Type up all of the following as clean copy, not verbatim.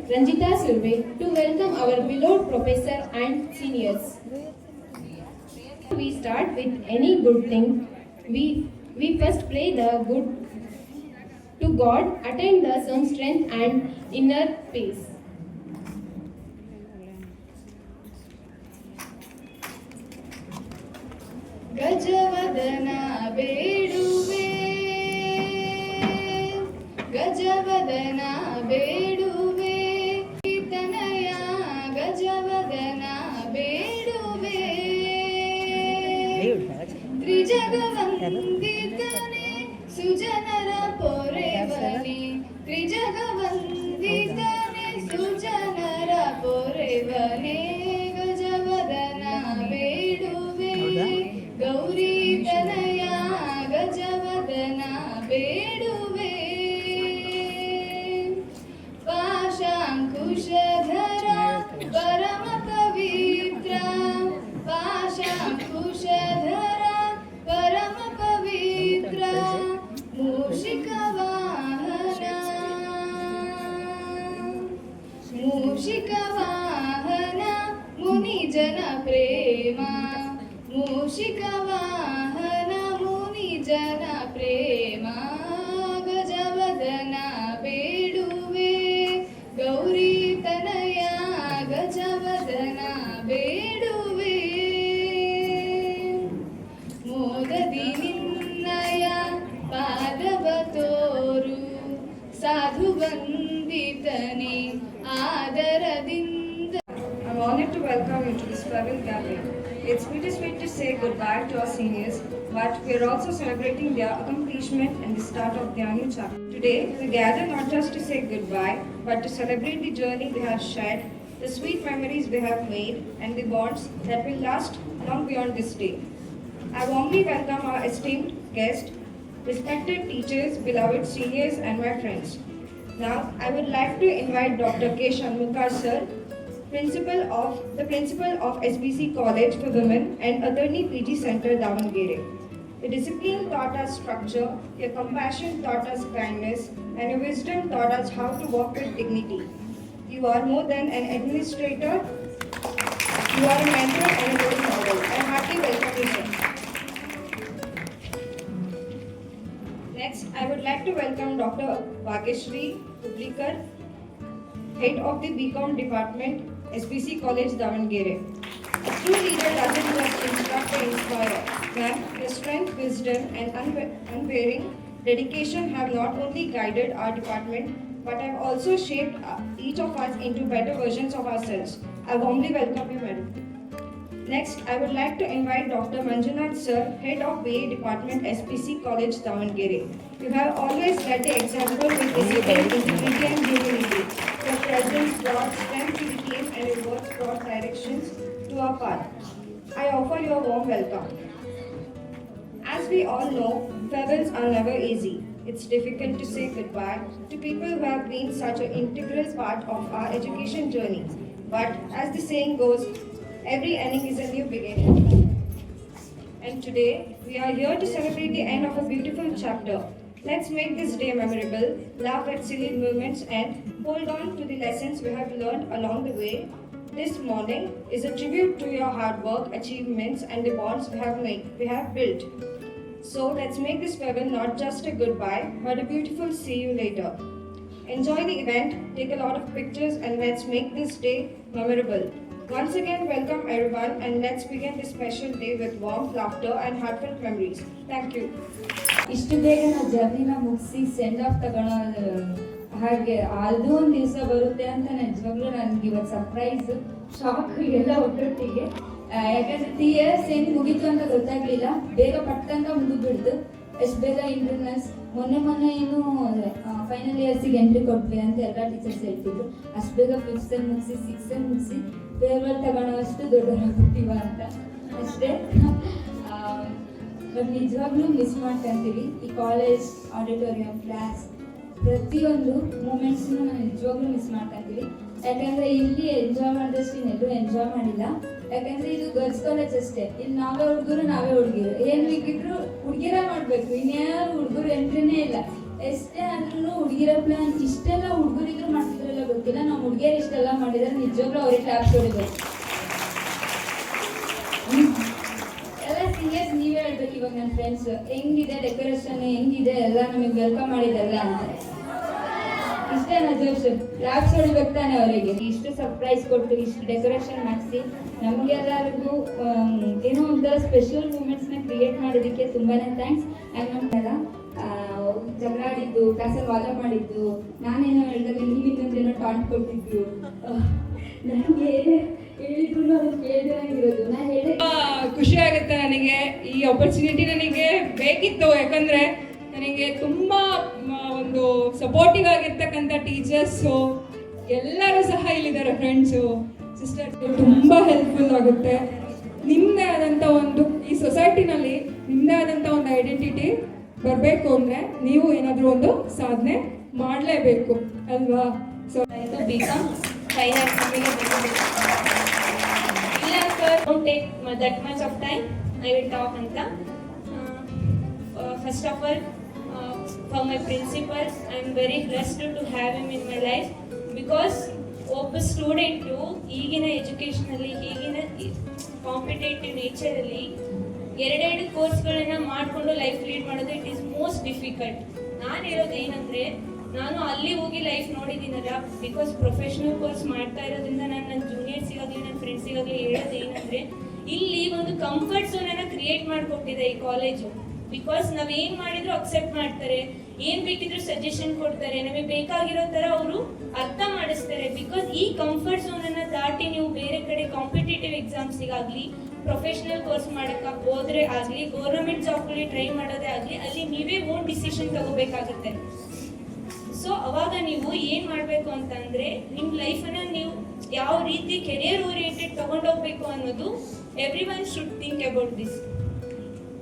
Ranjita Surve, to welcome our beloved professor and seniors. We start with any good thing. We first pray the good to God, attain the some strength and inner peace. ಗಜವದನ ಬೇಡುವೆ ಗಜವದನ ಬೇಡುವೆ ತನಯ ಗಜವದನ ಬೇಡುವೆ ತ್ರಿಜಗವಂದಿತನೆ ಸುಜನರ ಪೊರೆವನೆ ತ್ರಿಜಗವಂದಿತನೆ ಸುಜನರ ಪೊರೆವನೆ ಗಜವದನ ಬೇಡುವೆ ಗೌರಿ ತನಯ ಗಜವದನ ಬೇಡುವೆ ಪಾಶಾಂಕುಶಧರ ಪರಮ ಪವಿತ್ರ ಪಾಶಾಂಕುಶಧರ ಪರಮ ಪವಿತ್ರ ಮೂಷಿಕ ವಾಹನ ಮೂಷಿಕ ವಾಹನ ಮುನಿಜನ ಪ್ರೇಮ ಮೂಷಿಕ ವಾಹನ ಮುನಿಜನ ಪ್ರೇಮ ಗಜವದನ ಬೇಡುವೆ ಗೌರಿ ತನಯ ಗಜವದನ ಬೇಡುವೆ ಮೋದದಿ ನಿನ್ನಯ ಪಾದವ ತೋರು ಸಾಧು ವಂದಿತನೆ ಆದರದಿಂದ. I'm honored to welcome you to this farewell gathering. It's bittersweet to say goodbye to our seniors, but we are also celebrating their accomplishment and the start of their new chapter. Today, we gather not just to say goodbye, but to celebrate the journey we have shared, the sweet memories we have made, and the bonds that will last long beyond this day. I warmly welcome our esteemed guests, respected teachers, beloved seniors, and my friends. Now, I would like to invite Dr. K. Shanmukar sir, the principal of SBC College for Women and Attorney PG Center, Davangere. The discipline taught us structure, your compassion taught us kindness, and your wisdom taught us how to walk with dignity. You are more than an administrator, you are a mentor and a role model. I heartily welcome you, sir. Next, I would like to welcome Dr. Bhageshri Publikar, Head of the BCom Department, SBC College, Davangere. A true leader doesn't just instruct or inspire. Ma'am, your strength, wisdom, and unwavering dedication have not only guided our department, but have also shaped each of us into better versions of ourselves. I warmly welcome you, madam. Next, I would like to invite Dr. Manjunath sir, Head of BA Department, SPC College, Davangere. You have always led the example with discipline, integrity, and humility. Your presence brought strength to the team and your words brought directions to our path. I offer you a warm welcome. As we all know, farewells are never easy. It's difficult to say goodbye to people who have been such an integral part of our education journey. But as the saying goes, every ending is a new beginning. And today, we are here to celebrate the end of a beautiful chapter. Let's make this day memorable, laugh at silly moments, and hold on to the lessons we have learned along the way. This morning is a tribute to your hard work, achievements, and the bonds we have built. So let's make this farewell not just a goodbye, but a beautiful see you later. Enjoy the event, take a lot of pictures, and let's make this day memorable. Once again, welcome everyone, and let's begin this special day with warmth, laughter, and heartfelt memories. Thank you. ಇಷ್ಟು ಬೇಗ ನಾವು ಜರ್ನಿನ ಮುಗಿಸಿ send off ತಗೊಳ್ಳೋ ಹಾಗೆ ಅದು ಒಂದು ದಿವಸ ಬರುತ್ತೆ ಅಂತ ನಿಜವಾಗ್ಲೂ ನನಗೆ ಇವತ್ತು ಸರ್ಪ್ರೈಸ್ ಶಾಕ್ ಎಲ್ಲ ಒಟ್ಟೊಟ್ಟಿಗೆ. ಯಾಕಂದ್ರೆ 3 years ಹೆಂಗ್ ಮುಗೀತು ಅಂತ ಗೊತ್ತಾಗ್ಲಿಲ್ಲ, ಬೇಗ ಪಟ್ಕಂತ ಮುಗಿದ್ಬಿಡ್ತು. ಎಷ್ಟು ಬೇಗ ಇಂಟರ್ನಲ್ಸ್ ಮೊನ್ನೆ ಏನು ಫೈನಲ್ ಇಯರ್ಸಿಗೆ ಎಂಟ್ರಿ ಕೊಟ್ವಿ ಅಂತ ಎಲ್ಲ ಟೀಚರ್ಸ್ ಹೇಳ್ತಿದ್ರು. ಅಷ್ಟು ಬೇಗ 5th sem ಮುಗಿಸಿ 6th sem ಮುಗಿಸಿ ಫೇರ್ವೆಲ್ ತಗೊಳ್ಳೋ ಅಷ್ಟು ದೊಡ್ಡವರಾಗ್ಬಿಟ್ಟಿವ ಅಂತ ಅಷ್ಟೇ. ಬಟ್ ನಿಜವಾಗ್ಲೂ ಮಿಸ್ ಮಾಡ್ಕೊಂತೀವಿ ಈ ಕಾಲೇಜ್, ಆಡಿಟೋರಿಯಂ, ಕ್ಲಾಸ್, ಪ್ರತಿಯೊಂದು ಮೂಮೆಂಟ್ಸ್ನು ನಾವು ನಿಜವಾಗ್ಲೂ ಮಿಸ್ ಮಾಡ್ಕೊಂತೀವಿ. ಯಾಕಂದರೆ ಇಲ್ಲಿ ಎಂಜಾಯ್ ಮಾಡಿದಷ್ಟು ಇನ್ನೆಲ್ಲೂ ಎಂಜಾಯ್ ಮಾಡಿಲ್ಲ. ಯಾಕಂದರೆ ಇದು ಗರ್ಲ್ಸ್ ಕಾಲೇಜ್ ಅಷ್ಟೇ, ಇಲ್ಲಿ ನಾವೇ ಹುಡುಗರು ನಾವೇ ಹುಡುಗಿರು, ಏನು ಬೇಕಿದ್ರು ಹುಡುಗಿರ ಮಾಡಬೇಕು, ಇನ್ಯಾರು ಹುಡುಗರು ಎಂಟ್ರಿನೇ ಇಲ್ಲ. ಎಷ್ಟೇ ಅಂದ್ರೂ ಹುಡುಗಿರ ಪ್ಲಾನ್ ಇಷ್ಟೆಲ್ಲ ಹುಡುಗರಿದ್ರು ಮಾಡ್ತಿದ್ರಲ್ಲ ಗೊತ್ತಿಲ್ಲ, ನಮ್ಮ ಹುಡುಗಿಯರು ಇಷ್ಟೆಲ್ಲ ಮಾಡಿದ್ರೆ ನಿಜವಾಗ್ಲೂ ಅವ್ರಿಗೆ ಕ್ಲಾಪ್ಸ್ ಹೊಡಿಬೇಕು. ಎಲ್ಲ ಸೀರಿಯಸ್ ನೀವೇ ಹೇಳ್ಬೇಕು ಇವಾಗ ನನ್ನ ಫ್ರೆಂಡ್ಸ್ ಹೆಂಗಿದೆ ಡೆಕೋರೇಷನ್ ಹೆಂಗಿದೆ ಎಲ್ಲ ನಮಗೆ ವೆಲ್ಕಮ್ ಮಾಡಿದೆಲ್ಲ ಅಂತ. ಇಷ್ಟೇನಾ ಜೋಶ್? ಕ್ಲಾಪ್ಸ್ ಹೊಡಿಬೇಕು ತಾನೆ ಅವರಿಗೆ. ಇಷ್ಟು ಸರ್ಪ್ರೈಸ್ ಕೊಟ್ಟು ಇಷ್ಟು ಡೆಕೋರೇಷನ್ ಮಾಡಿಸಿ ನಮಗೆಲ್ಲರಿಗೂ ಏನೋ ಒಂಥರ ಸ್ಪೆಷಲ್ ಮೂಮೆಂಟ್ಸ್ನ ಕ್ರಿಯೇಟ್ ಮಾಡೋದಕ್ಕೆ ತುಂಬಾನೇ ಥ್ಯಾಂಕ್ಸ್. ಆ್ಯಂಡ್ ನಮ್ಗೆಲ್ಲ ಜಗಳಾಡಿದ್ದು ಕ್ಲಾಸಲ್ಲಿ ವಾದ ಮಾಡಿದ್ದು ನಾನೇನೋ ಹೇಳಿದಾಗ ನೀವು ಇನ್ನೊಂದೇನೋ ಟಾಂಟ್ ಕೊಟ್ಟಿದ್ದು ನನಗೆ ಹೇಳಿದ್ರು ಅದನ್ನು ಕೇಳಿದಂಗಿರೋದು ನಾನು ಹೇಳಿ ಖುಷಿ ಆಗುತ್ತೆ. ನನಗೆ ಈ ಆಪರ್ಚುನಿಟಿ ನನಗೆ ಬೇಕಿತ್ತು, ಯಾಕಂದರೆ ನನಗೆ ತುಂಬ ಒಂದು ಸಪೋರ್ಟಿವ್ ಆಗಿರ್ತಕ್ಕಂಥ ಟೀಚರ್ಸು ಎಲ್ಲರೂ ಸಹ ಇಲ್ಲಿದ್ದಾರೆ, ಫ್ರೆಂಡ್ಸು ಸಿಸ್ಟರ್, ತುಂಬ ಹೆಲ್ಪ್ಫುಲ್ ಆಗುತ್ತೆ. ನಿಮ್ಮದೇ ಆದಂಥ ಒಂದು ಈ ಸೊಸೈಟಿನಲ್ಲಿ ನಿಮ್ಮದೇ ಆದಂಥ ಒಂದು ಐಡೆಂಟಿಟಿ ಬರಬೇಕು ಅಂದರೆ ನೀವು ಏನಾದರೂ ಒಂದು ಸಾಧನೆ ಮಾಡಲೇಬೇಕು ಅಲ್ವಾ? ಸೊ become finance ಇಲ್ಲ sir, don't take that much of time. I will talk ಅಂತ. First of all, for my principal, I am very blessed to have him in my life because ಒಬ್ಬ ಸ್ಟೂಡೆಂಟು ಈಗಿನ ಎಜುಕೇಷನಲ್ಲಿ ಈಗಿನ competitive ನೇಚರಲ್ಲಿ ಎರಡೆರಡು ಕೋರ್ಸ್ಗಳನ್ನು ಮಾಡಿಕೊಂಡು life lead ಮಾಡೋದು it is most difficult. ನಾನು ಹೇಳೋದು ಏನಂದರೆ, ನಾನು ಅಲ್ಲಿ ಹೋಗಿ ಲೈಫ್ ನೋಡಿದ್ದೀನಲ್ಲ, ಬಿಕಾಸ್ ಪ್ರೊಫೆಷ್ನಲ್ ಕೋರ್ಸ್ ಮಾಡ್ತಾ ಇರೋದ್ರಿಂದ ನಾನು ನನ್ನ ಜೂನಿಯರ್ಸಿಗಾಗಲಿ ನನ್ನ ಫ್ರೆಂಡ್ಸಿಗಾಗಲಿ ಹೇಳೋದು ಏನಂದರೆ, ಇಲ್ಲಿ ಒಂದು ಕಂಫರ್ಟ್ ಝೋನನ್ನು ಕ್ರಿಯೇಟ್ ಮಾಡಿಕೊಟ್ಟಿದೆ ಈ ಕಾಲೇಜು. ಬಿಕಾಸ್ ನಾವೇನು ಮಾಡಿದ್ರು ಅಕ್ಸೆಪ್ಟ್ ಮಾಡ್ತಾರೆ, ಏನು ಬೇಕಿದ್ರು ಸಜೆಷನ್ ಕೊಡ್ತಾರೆ, ನಮಗೆ ಬೇಕಾಗಿರೋ ಥರ ಅವರು ಅರ್ಥ ಮಾಡಿಸ್ತಾರೆ. ಬಿಕಾಸ್ ಈ ಕಂಫರ್ಟ್ ಝೋನನ್ನು ದಾಟಿ ನೀವು ಬೇರೆ ಕಡೆ ಕಾಂಪಿಟೇಟಿವ್ ಎಕ್ಸಾಮ್ಸಿಗಾಗಲಿ ಪ್ರೊಫೆಷ್ನಲ್ ಕೋರ್ಸ್ ಮಾಡೋಕ್ಕೆ ಹೋದರೆ ಆಗಲಿ ಗೌರ್ಮೆಂಟ್ ಜಾಬ್ಗಳಿಗೆ ಟ್ರೈ ಮಾಡೋದೇ ಆಗಲಿ ಅಲ್ಲಿ ನೀವೇ ಓನ್ ಡಿಸಿಷನ್ ತಗೋಬೇಕಾಗುತ್ತೆ. ಸೊ ಅವಾಗ ನೀವು ಏನು ಮಾಡಬೇಕು ಅಂತಂದರೆ ನಿಮ್ಮ ಲೈಫನ್ನು ನೀವು ಯಾವ ರೀತಿ ಕೆರಿಯರ್ ಓರಿಯೆಂಟೆಡ್ ತೊಗೊಂಡೋಗ್ಬೇಕು ಅನ್ನೋದು every one should think about this.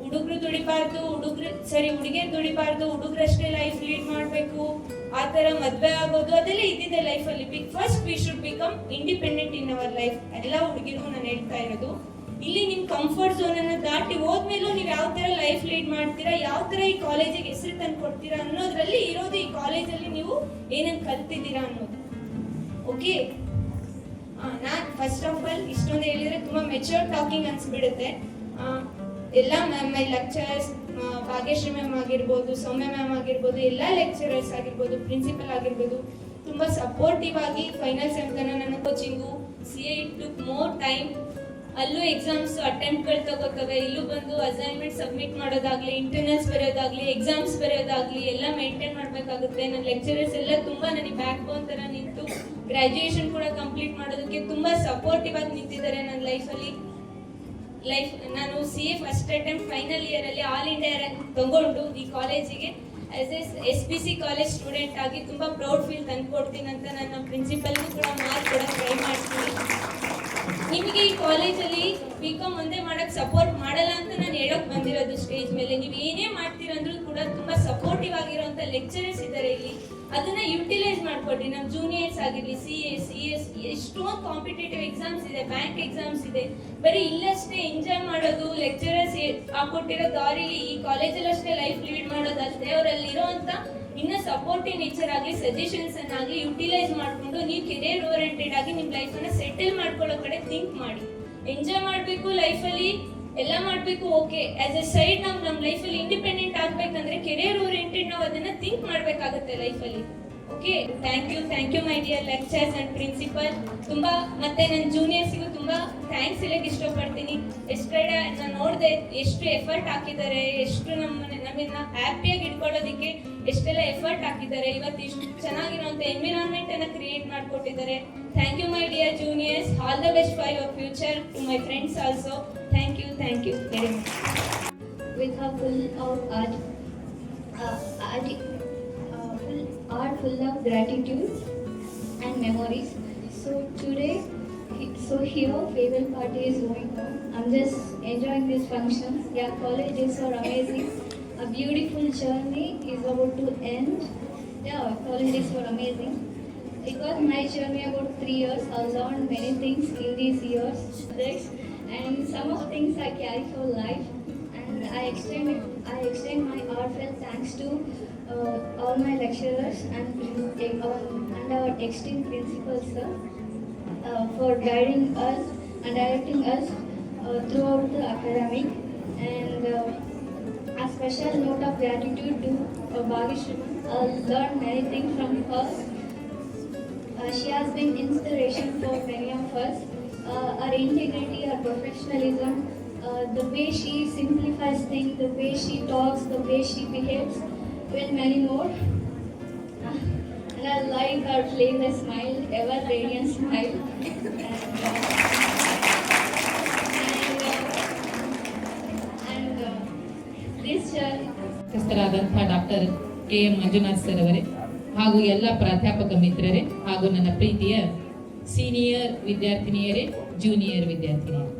ಹುಡುಗರು ದುಡಿಬಾರ್ದು, ಹುಡುಗಿಯರು ದುಡಿಬಾರ್ದು, ಹುಡುಗರಷ್ಟೇ ಲೈಫ್ ಲೀಡ್ ಮಾಡಬೇಕು, ಆ ಥರ ಮದುವೆ ಆಗೋದು ಅದೆಲ್ಲ ಇದ್ದಿದೆ ಲೈಫಲ್ಲಿ. First we should become independent in our life. ಎಲ್ಲ ಹುಡುಗಿರು ನಾನು ಹೇಳ್ತಾ ಇರೋದು. ಇಲ್ಲಿ ನಿಮ್ಮ ಕಂಫರ್ಟ್ ಝೋನನ್ನು ದಾಟಿ ಹೋದ್ಮೇಲೂ ನೀವು ಯಾವ ಥರ ಲೈಫ್ ಲೀಡ್ ಮಾಡ್ತೀರಾ, ಯಾವ ಥರ ಈ ಕಾಲೇಜಿಗೆ ಹೆಸರು ತಂದು ಕೊಡ್ತೀರಾ ಅನ್ನೋದ್ರಲ್ಲಿ ಇರೋದು ಈ ಕಾಲೇಜಲ್ಲಿ ನೀವು ಏನನ್ನು ಕಲ್ತಿದ್ದೀರಾ ಅನ್ನೋದು. ಓಕೆ, ನಾನು ಫಸ್ಟ್ ಆಫ್ ಆಲ್ ಇಷ್ಟೊಂದು ಹೇಳಿದರೆ ತುಂಬ ಮೆಚೂರ್ ಟಾಕಿಂಗ್ ಅನ್ಸ್ಬಿಡುತ್ತೆ. ಎಲ್ಲ ಮೈ ಲೆಕ್ಚರರ್ಸ್, ಭಾಗ್ಯಶ್ರೀ ಮ್ಯಾಮ್ ಆಗಿರ್ಬೋದು, ಸೌಮ್ಯ ಮ್ಯಾಮ್ ಆಗಿರ್ಬೋದು, ಎಲ್ಲ ಲೆಕ್ಚರರ್ಸ್ ಆಗಿರ್ಬೋದು, ಪ್ರಿನ್ಸಿಪಲ್ ಆಗಿರ್ಬೋದು, ತುಂಬ ಸಪೋರ್ಟಿವ್ ಆಗಿ ಫೈನಲ್ ಸೆಮ್ ತನಕ ನನ್ನ coaching CA it took more time. ಅಲ್ಲೂ ಎಕ್ಸಾಮ್ಸ್ ಅಟೆಂಪ್ಟ್ಗಳು ತಗೋತವೆ, ಇಲ್ಲೂ ಬಂದು ಅಸೈನ್ಮೆಂಟ್ ಸಬ್ಮಿಟ್ ಮಾಡೋದಾಗಲಿ, ಇಂಟರ್ನಲ್ಸ್ ಬರೆಯೋದಾಗಲಿ, ಎಕ್ಸಾಮ್ಸ್ ಬರೆಯೋದಾಗಲಿ ಎಲ್ಲ ಮೇಂಟೈನ್ ಮಾಡಬೇಕಾಗುತ್ತೆ. ನನ್ನ ಲೆಕ್ಚರರ್ಸ್ ಎಲ್ಲ ತುಂಬ ನನಗೆ ಬ್ಯಾಕ್ ಬೋನ್ ಥರ ನಿಂತು ಗ್ರ್ಯಾಜುಯೇಷನ್ ಕೂಡ ಕಂಪ್ಲೀಟ್ ಮಾಡೋದಕ್ಕೆ ತುಂಬ ಸಪೋರ್ಟಿವ್ ಆಗಿ ನಿಂತಿದ್ದಾರೆ ನನ್ನ ಲೈಫಲ್ಲಿ. ನಾನು CA ಫಸ್ಟ್ ಅಟೆಂಪ್ಟ್ ಫೈನಲ್ ಇಯರಲ್ಲಿ ಆಲ್ ಇಂಡಿಯಾ ರ್ಯಾಂಕ್ ತಗೊಂಡು ಈ ಕಾಲೇಜಿಗೆ SPC ಕಾಲೇಜ್ ಸ್ಟೂಡೆಂಟ್ ಆಗಿ ತುಂಬ ಪ್ರೌಡ್ ಫೀಲ್ ತಂದುಕೊಡ್ತೀನಿ ಅಂತ ನನ್ನ ಪ್ರಿನ್ಸಿಪಲ್ಗೂ ಕೂಡ ಮಾರ್ಕ್ ಕೊಡೋಕ್ಕೆ ಟ್ರೈ ಮಾಡ್ತೀನಿ. ನಿಮಗೆ ಈ ಕಾಲೇಜಲ್ಲಿ BCom ಒಂದೇ ಮಾಡೋಕ್ಕೆ ಸಪೋರ್ಟ್ ಮಾಡಲ್ಲ ಅಂತ ನಾನು ಹೇಳೋಕ್ಕೆ ಬಂದಿರೋದು ಸ್ಟೇಜ್ ಮೇಲೆ. ನೀವು ಏನೇ ಮಾಡ್ತೀರಂದ್ರೂ ಕೂಡ ತುಂಬ ಸಪೋರ್ಟಿವ್ ಆಗಿರೋಂಥ ಲೆಕ್ಚರರ್ಸ್ ಇದ್ದಾರೆ ಇಲ್ಲಿ. ಅದನ್ನು ಯುಟಿಲೈಸ್ ಮಾಡಿಕೊಡ್ರಿ. ನಮ್ಮ ಜೂನಿಯರ್ಸ್ ಆಗಿರಲಿ, CS ಎಷ್ಟೊಂದು ಕಾಂಪಿಟೇಟಿವ್ ಎಕ್ಸಾಮ್ಸ್ ಇದೆ, ಬ್ಯಾಂಕ್ ಎಕ್ಸಾಮ್ಸ್ ಇದೆ. ಬರೀ ಇಲ್ಲಷ್ಟೇ ಎಂಜಾಯ್ ಮಾಡೋದು, ಲೆಕ್ಚರರ್ಸ್ ಹಾಕೊಟ್ಟಿರೋ ದಾರಿಲಿ ಈ ಕಾಲೇಜಲ್ಲಿ ಅಷ್ಟೇ ಲೈಫ್ ಲೀಡ್ ಮಾಡೋದಲ್ಲದೆ ಅವರಲ್ಲಿರೋಂಥ ಇನ್ನು ಸಪೋರ್ಟಿವ್ ನೇಚರ್ ಆಗಲಿ ಸಜೆಷನ್ಸ್ ಅನ್ನಾಗಲಿ ಯುಟಿಲೈಸ್ ಮಾಡಿಕೊಂಡು ನೀವು ಕೆರಿಯರ್ ಓರಿಯೆಂಟೆಡ್ ಆಗಿ ನಿಮ್ಮ ಲೈಫನ್ನು ಸೆಟಲ್ ಮಾಡ್ಕೊಳ್ಳೋ ಕಡೆ ಥಿಂಕ್ ಮಾಡಿ. ಎಂಜಾಯ್ ಮಾಡಬೇಕು ಲೈಫಲ್ಲಿ, ಎಲ್ಲ ಮಾಡಬೇಕು, ಓಕೆ. ಆಸ್ ಎ ಸೈಡ್ ನಾವು ನಮ್ಮ ಲೈಫಲ್ಲಿ ಇಂಡಿಪೆಂಡೆಂಟ್ ಆಗಬೇಕಂದ್ರೆ ಕೆರಿಯರ್ ಓರಿಯೆಂಟೆಡ್ ನಾವು ಅದನ್ನು ಥಿಂಕ್ ಮಾಡಬೇಕಾಗುತ್ತೆ ಲೈಫಲ್ಲಿ. Okay, thank you my dear lecturers and principal. ತುಂಬ ಮತ್ತು ನನ್ನ ಜೂನಿಯರ್ಸಿಗೂ ತುಂಬ ಥ್ಯಾಂಕ್ಸ್ ಹೇಳಕ್ಕೆ ಇಷ್ಟಪಡ್ತೀನಿ. ಎಷ್ಟೇ ನಾನು ನೋಡಿದೆ ಎಷ್ಟು ಎಫರ್ಟ್ ಹಾಕಿದ್ದಾರೆ, ಎಷ್ಟು ನಮ್ಮನ್ನು ಹ್ಯಾಪಿಯಾಗಿ ಇಟ್ಕೊಳ್ಳೋದಕ್ಕೆ ಎಷ್ಟೆಲ್ಲ ಎಫರ್ಟ್ ಹಾಕಿದ್ದಾರೆ. ಇವತ್ತು ಇಷ್ಟು ಚೆನ್ನಾಗಿರೋಂಥ ಎನ್ವಿರಾನ್ಮೆಂಟನ್ನು ಕ್ರಿಯೇಟ್ ಮಾಡಿಕೊಟ್ಟಿದ್ದಾರೆ. Thank you my dear juniors. All the best for your future. To my friends also thank you very much. With her full of art full of gratitude and memories. So today, here farewell party is going on. I'm just enjoying this function. Yeah, college days are amazing. A beautiful journey is about to end. Yeah, college days were amazing. It was my journey about 3 years. I learned many things in these years, right? And some of things I carry for life. And I extend my heartfelt thanks to all my lecturers and our esteemed principal sir for guiding us and directing us throughout the academic. And a special note of gratitude to Bhageshri. Learned many things from her. She has been inspiration for many of us. Her integrity, her professionalism, the way she simplifies things, the way she talks, the way she behaves, with many more. And I like her playful smile, ever radiant smile. And this ಮುಖ್ಯಸ್ಥರಾದಂಥ doctor KM Manjunath sir ಅವರೇ ಹಾಗೂ ಎಲ್ಲ ಪ್ರಾಧ್ಯಾಪಕ ಮಿತ್ರರೇ ಹಾಗೂ ನನ್ನ ಪ್ರೀತಿಯ senior ವಿದ್ಯಾರ್ಥಿನಿಯರೇ, junior ವಿದ್ಯಾರ್ಥಿನಿಯರೇ,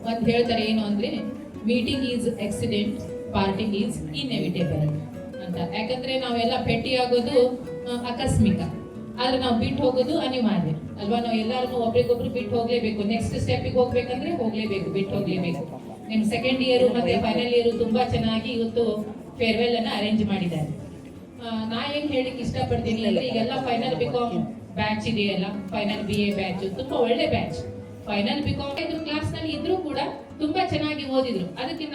ಒಂದು ಹೇಳ್ತಾರೆ ಏನು ಅಂದರೆ, meeting is accident, parting is inevitable ಅಂತ. ಯಾಕಂದರೆ ನಾವೆಲ್ಲ ಭೇಟಿಯಾಗೋದು ಆಕಸ್ಮಿಕ, ಆದರೆ ನಾವು ಬಿಟ್ಟು ಹೋಗೋದು ಅನಿವಾರ್ಯ ಅಲ್ವಾ? ನಾವು ಎಲ್ಲರೂ ಒಬ್ರಿಗೊಬ್ರು ಬಿಟ್ಟು ಹೋಗಲೇಬೇಕು. ನೆಕ್ಸ್ಟ್ ಸ್ಟೆಪ್ಪಿಗೆ ಹೋಗ್ಬೇಕಂದ್ರೆ ಹೋಗಲೇಬೇಕು, ಬಿಟ್ಟು ಹೋಗಲೇಬೇಕು. ನಿಮ್ಮ ಸೆಕೆಂಡ್ ಇಯರು ಮತ್ತು ಫೈನಲ್ ಇಯರು ತುಂಬ ಚೆನ್ನಾಗಿ ಇವತ್ತು ಫೇರ್ವೆಲ್ ಅನ್ನು ಅರೇಂಜ್ ಮಾಡಿದ್ದಾರೆ. ನಾ ಏನು ಹೇಳಿಕ್ಕೆ ಇಷ್ಟಪಡ್ತೀನಿ ಅಂದರೆ, ಈಗೆಲ್ಲ ಫೈನಲ್ ಬಿಕಾಮ್ ಬ್ಯಾಚ್ ಇದೆಯಲ್ಲ, ಫೈನಲ್ BA ಬ್ಯಾಚ್ ತುಂಬ ಒಳ್ಳೆ ಬ್ಯಾಚ್. ಫೈನಲ್ ಬಿಕಾಮ್ ಇದ್ರು ಕ್ಲಾಸ್ನಲ್ಲಿ ಇದ್ರೂ ಕೂಡ ತುಂಬಾ ಚೆನ್ನಾಗಿ ಓದಿದ್ರು. ಅದಕ್ಕೆ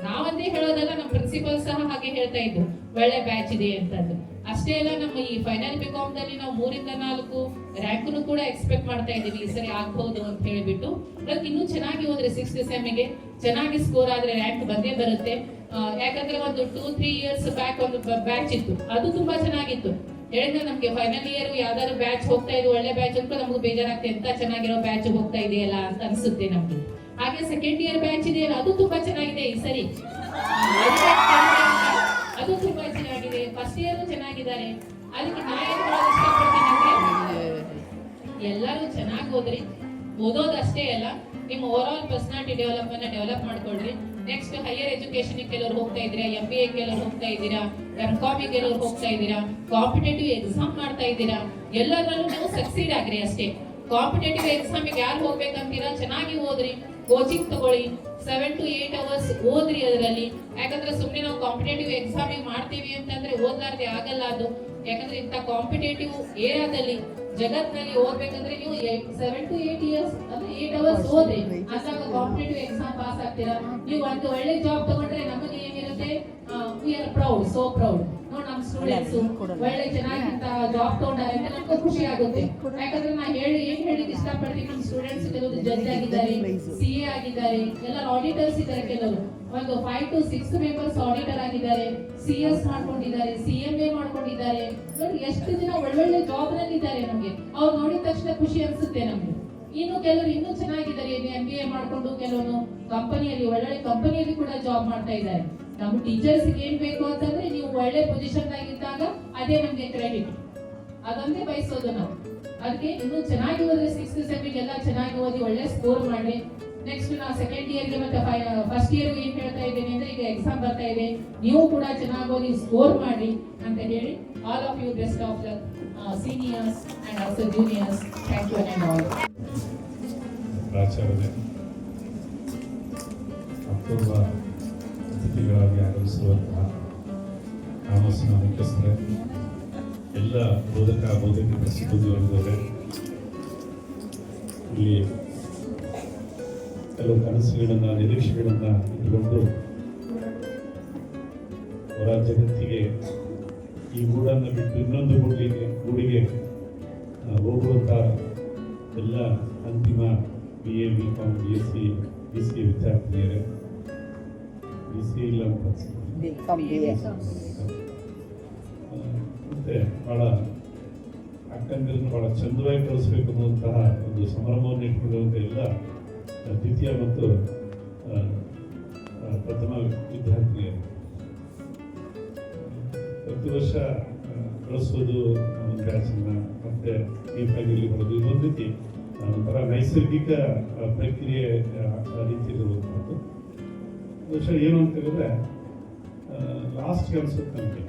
ನಾವಂದೇ ಹೇಳೋದಲ್ಲ, ನಮ್ಮ ಪ್ರಿನ್ಸಿಪಲ್ ಸಹ ಹಾಗೆ ಹೇಳ್ತಾ ಇದ್ರು, ಒಳ್ಳೆ ಬ್ಯಾಚ್ ಇದೆ ಅಂತಂದು. ಅಷ್ಟೇ ಅಲ್ಲ, ನಮ್ಮ ಈ ಫೈನಲ್ ಬಿಕಾಮ್ ದಲ್ಲಿ ನಾವು 3 ರಿಂದ 4 ರ್ಯಾಂಕ್ನು ಕೂಡ ಎಕ್ಸ್ಪೆಕ್ಟ್ ಮಾಡ್ತಾ ಇದ್ದೀವಿ, ಈ ಸರಿ ಆಗ್ಬಹುದು ಅಂತ ಹೇಳಿಬಿಟ್ಟು. ಅದಕ್ಕೆ ಇನ್ನೂ ಚೆನ್ನಾಗಿ ಹೋದ್ರೆ 6th ಸೆಮ್ಮಿಗೆ ಚೆನ್ನಾಗಿ ಸ್ಕೋರ್ ಆದ್ರೆ ರ್ಯಾಂಕ್ ಬಂದೇ ಬರುತ್ತೆ. ಯಾಕಂದ್ರೆ ಒಂದು 2-3 ಇಯರ್ಸ್ ಬ್ಯಾಕ್ ಒಂದು ಬ್ಯಾಚ್ ಇತ್ತು, ಅದು ತುಂಬಾ ಚೆನ್ನಾಗಿತ್ತು. ಹೇಳಿದ್ರೆ ನಮ್ಗೆ ಫೈನಲ್ ಇಯರ್ ಯಾವ್ದಾದ್ರು ಬ್ಯಾಚ್ ಹೋಗ್ತಾ ಇದೆ, ಒಳ್ಳೆ ಬ್ಯಾಚ್ ಅಂತ ನಮ್ಗೆ ಬೇಜಾರಾಗ್ತದೆ, ಎಂತ ಚೆನ್ನಾಗಿರೋ ಬ್ಯಾಚ್ ಹೋಗ್ತಾ ಇದೆಯಲ್ಲ ಅಂತ ಅನ್ಸುತ್ತೆ ನಮ್ಗೆ. ಹಾಗೆ ಸೆಕೆಂಡ್ ಇಯರ್ ಬ್ಯಾಚ್ ಇದೆಯಲ್ಲ, ಅದು ತುಂಬಾ ಚೆನ್ನಾಗಿದೆ ಈ ಸರಿ, ಅದು ತುಂಬಾ ಚೆನ್ನಾಗಿದೆ. ಫಸ್ಟ್ ಇಯರ್ ಚೆನ್ನಾಗಿದ್ದಾರೆ. ಅದಕ್ಕೆ ನಾ ಏನ್ ಹೇಳೋದು ಇಷ್ಟಪಡ್ತೀನಿ ಅಂದ್ರೆ, ಎಲ್ಲರೂ ಚೆನ್ನಾಗಿ ಓದ್ರಿ. ಓದೋದು ಅಷ್ಟೇ ಅಲ್ಲ, ನಿಮ್ಮ ಓವರ್ ಆಲ್ ಪರ್ಸನಾಲಿಟಿ ಡೆವಲಪ್ ಮಾಡ್ಕೊಳ್ರಿ. ನೆಕ್ಸ್ಟ್ ಹೈಯರ್ ಎಜುಕೇಶನ್ ಕೆಲವರು ಹೋಗ್ತಾ ಇದ್ದೀರಾ, MBA ಕೆಲವರು ಹೋಗ್ತಾ ಇದ್ದೀರಾ, MCOM ಕೆಲವರು ಹೋಗ್ತಾ ಇದ್ದೀರಾ, ಕಾಂಪಿಟೇಟಿವ್ ಎಕ್ಸಾಮ್ ಮಾಡ್ತಾ ಇದ್ದೀರಾ, ಎಲ್ಲದರಲ್ಲೂ ನೀವು ಸಕ್ಸೀಡ್ ಆಗ್ರಿ ಅಷ್ಟೇ. ಕಾಂಪಿಟೇಟಿವ್ ಎಕ್ಸಾಮಿಗೆ ಯಾರು ಹೋಗ್ಬೇಕಂತೀರಾ, ಚೆನ್ನಾಗಿ ಓದ್ರಿ, ಕೋಚಿಂಗ್ ತಗೊಳ್ಳಿ, 7 to 8 hours ಓದ್ರಿ ಅದರಲ್ಲಿ. ಯಾಕಂದ್ರೆ ಸುಮ್ಮನೆ ನಾವು ಕಾಂಪಿಟೇಟಿವ್ ಎಕ್ಸಾಮಿಗೆ ಮಾಡ್ತೀವಿ ಅಂತಂದ್ರೆ ಓದ್ಲಾರ್ದೆ ಆಗಲ್ಲ ಅದು. ಯಾಕಂದ್ರೆ ಇಂಥ ಕಾಂಪಿಟೇಟಿವ್ ಏರಿಯಾದಲ್ಲಿ ಜಗತ್ನಲ್ಲಿ ಓದ್ಬೇಕಂದ್ರೆ ನೀವು 7 to 8 years ಅಂದ್ರೆ 8 hours ಓದ್ರಿ, ಅಂದಾಗ ಕಾಂಪಿಟೇಟಿವ್ ಎಕ್ಸಾಮ್ ಪಾಸ್ ಆಗ್ತೀರಾ. ನೀವು ಒಂದು ಒಳ್ಳೆ ಜಾಬ್ ತಗೊಂಡ್ರೆ ನಮಗೆ ಏನಿರುತ್ತೆ, we are proud, so proud. ನೋಡಿ ನಮ್ಮ ಸ್ಟೂಡೆಂಟ್ಸ್ ಒಳ್ಳೆ ಚೆನ್ನಾಗಿಂತ ಜಾಬ್ ತಗೊಂಡಾರೆ ಅಂತ ನಮ್ಗೆ ಖುಷಿ ಆಗುತ್ತೆ. ಯಾಕಂದ್ರೆ ನಾ ಏನ್ ಹೇಳಿಕ್ಕೆ ಇಷ್ಟಪಡ್ತೀನಿ, ನಮ್ಮ ಸ್ಟೂಡೆಂಟ್ಸ್ ಕೆಲವರು ಜಡ್ಜ್ ಆಗಿದ್ದಾರೆ, CA ಆಗಿದ್ದಾರೆ, ಎಲ್ಲ ಆಡಿಟರ್ಸ್ ಇದ್ದಾರೆ, ಕೆಲವರು ಒಂದು 5 to 6 ಮೆಂಬರ್ಸ್ ಆಡಿಟರ್ ಆಗಿದ್ದಾರೆ, CS ಮಾಡ್ಕೊಂಡಿದ್ದಾರೆ, CMA ಮಾಡ್ಕೊಂಡಿದ್ದಾರೆ. ನೋಡಿ ಎಷ್ಟು ಜನ ಒಳ್ಳೊಳ್ಳೆ ಜಾಬ್ ನಲ್ಲಿ ಇದ್ದಾರೆ. ನಮ್ಗೆ ಅವ್ರು ನೋಡಿದ ತಕ್ಷಣ ಖುಷಿ ಅನ್ಸುತ್ತೆ ನಮ್ಗೆ. ಇನ್ನು ಕೆಲವರು ಇನ್ನೂ ಚೆನ್ನಾಗಿದ್ದಾರೆ, MBA ಮಾಡ್ಕೊಂಡು ಕೆಲವರು ಕಂಪನಿಯಲ್ಲಿ ಒಳ್ಳೊಳ್ಳೆ ಕಂಪನಿಯಲ್ಲಿ ಕೂಡ ಜಾಬ್ ಮಾಡ್ತಾ ಇದ್ದಾರೆ. ನಮ್ಮ ಟೀಚರ್ಸ್ ಏನ್ ಬೇಕು ಅಂತಂದ್ರೆ, ನೀವು ಒಳ್ಳೆ ಪೊಸಿಷನ್ ಆಗಿದ್ದಾಗ ಅದೇ ನಮ್ಗೆ ಕ್ರೆಡಿಟ್, ಅದೊಂದೇ ಬಯಸೋದು ನಾವು. ಅದಕ್ಕೆ ಇನ್ನೂ ಚೆನ್ನಾಗಿ ಓದಿದ್ರೆ 6th ಸೆಮ್ಮಿಗೆ ಎಲ್ಲ ಚೆನ್ನಾಗಿ ಓದಿ ಒಳ್ಳೆ ಸ್ಕೋರ್ ಮಾಡಿ. ನೆಕ್ಸ್ಟ್ ನಾವು ಸೆಕೆಂಡ್ ಇಯರ್ಗೆ ಮತ್ತೆ ಫಸ್ಟ್ ಇಯರ್ಗೆ ಏನ್ ಹೇಳ್ತಾ ಇದ್ದೇನೆ ಅಂದ್ರೆ, ಈಗ ಎಕ್ಸಾಮ್ ಬರ್ತಾ ಇದೆ, ನೀವು ಕೂಡ ಚೆನ್ನಾಗಿ ಓದಿ ಸ್ಕೋರ್ ಮಾಡಿ ಅಂತ ಹೇಳಿ, all of you best of luck, seniors and also juniors. Thank you and all. ಪ್ರಾಚಾರ್ಯರೇ, ಅಪೂರ್ವ ಅತಿಥಿಗಳಾಗಿ ಆಗಮಿಸಿರುವಂತಹ ಕಾಮರ್ಸ್ನ ಮುಖ್ಯಸ್ಥರೇ, ಎಲ್ಲ ಬೋಧಕೇತರ ಸಿಬ್ಬಂದಿಯವರೇ, ಇಲ್ಲಿ ಕೆಲವು ಕನಸುಗಳನ್ನ ನಿರೀಕ್ಷೆಗಳನ್ನ ಇಟ್ಟುಕೊಂಡು ಹೊರ ಜಗತ್ತಿಗೆ ಈ ಗೂಡನ್ನು ಬಿಟ್ಟು ಇನ್ನೊಂದು ಗೂಡಿಗೆ ಹೋಗುವಂಥ ಎಲ್ಲ ಅಂತಿಮ BA, BCom, BSc, BCA ವಿದ್ಯಾರ್ಥಿನಿಯರೇ, BCA ಇಲ್ಲ ಮತ್ತೆ ಬಹಳ ಅಕ್ಕಂದಿರನ್ನು ಬಹಳ ಚಂದವಾಗಿ ಕಳಿಸ್ಬೇಕು ಅನ್ನುವಂತಹ ಒಂದು ಸಂಭ್ರಮವನ್ನು ಇಟ್ಕೊಂಡಿರುವಂಥ ಎಲ್ಲ ದ್ವಿತೀಯ ಮತ್ತು ಪ್ರಥಮ ವಿದ್ಯಾರ್ಥಿನಿಯರು, ಪ್ರತಿ ವರ್ಷ ಕಳಿಸೋದು ಒಂದು ಬ್ಯಾಚನ್ನ ಮತ್ತೆ ನೀಟಾಗಿ ಬರೋದು, ಇದೊಂದು ರೀತಿ ಒಂಥರ ನೈಸರ್ಗಿಕ ಪ್ರಕ್ರಿಯೆ ರೀತಿಯಲ್ಲಿರುವಂಥದ್ದು. ವರ್ಷ ಏನು ಅಂತ ಹೇಳಿದ್ರೆ, ಲಾಸ್ಟ್ಗೆ ಅನ್ಸುತ್ತೆ ನಮಗೆ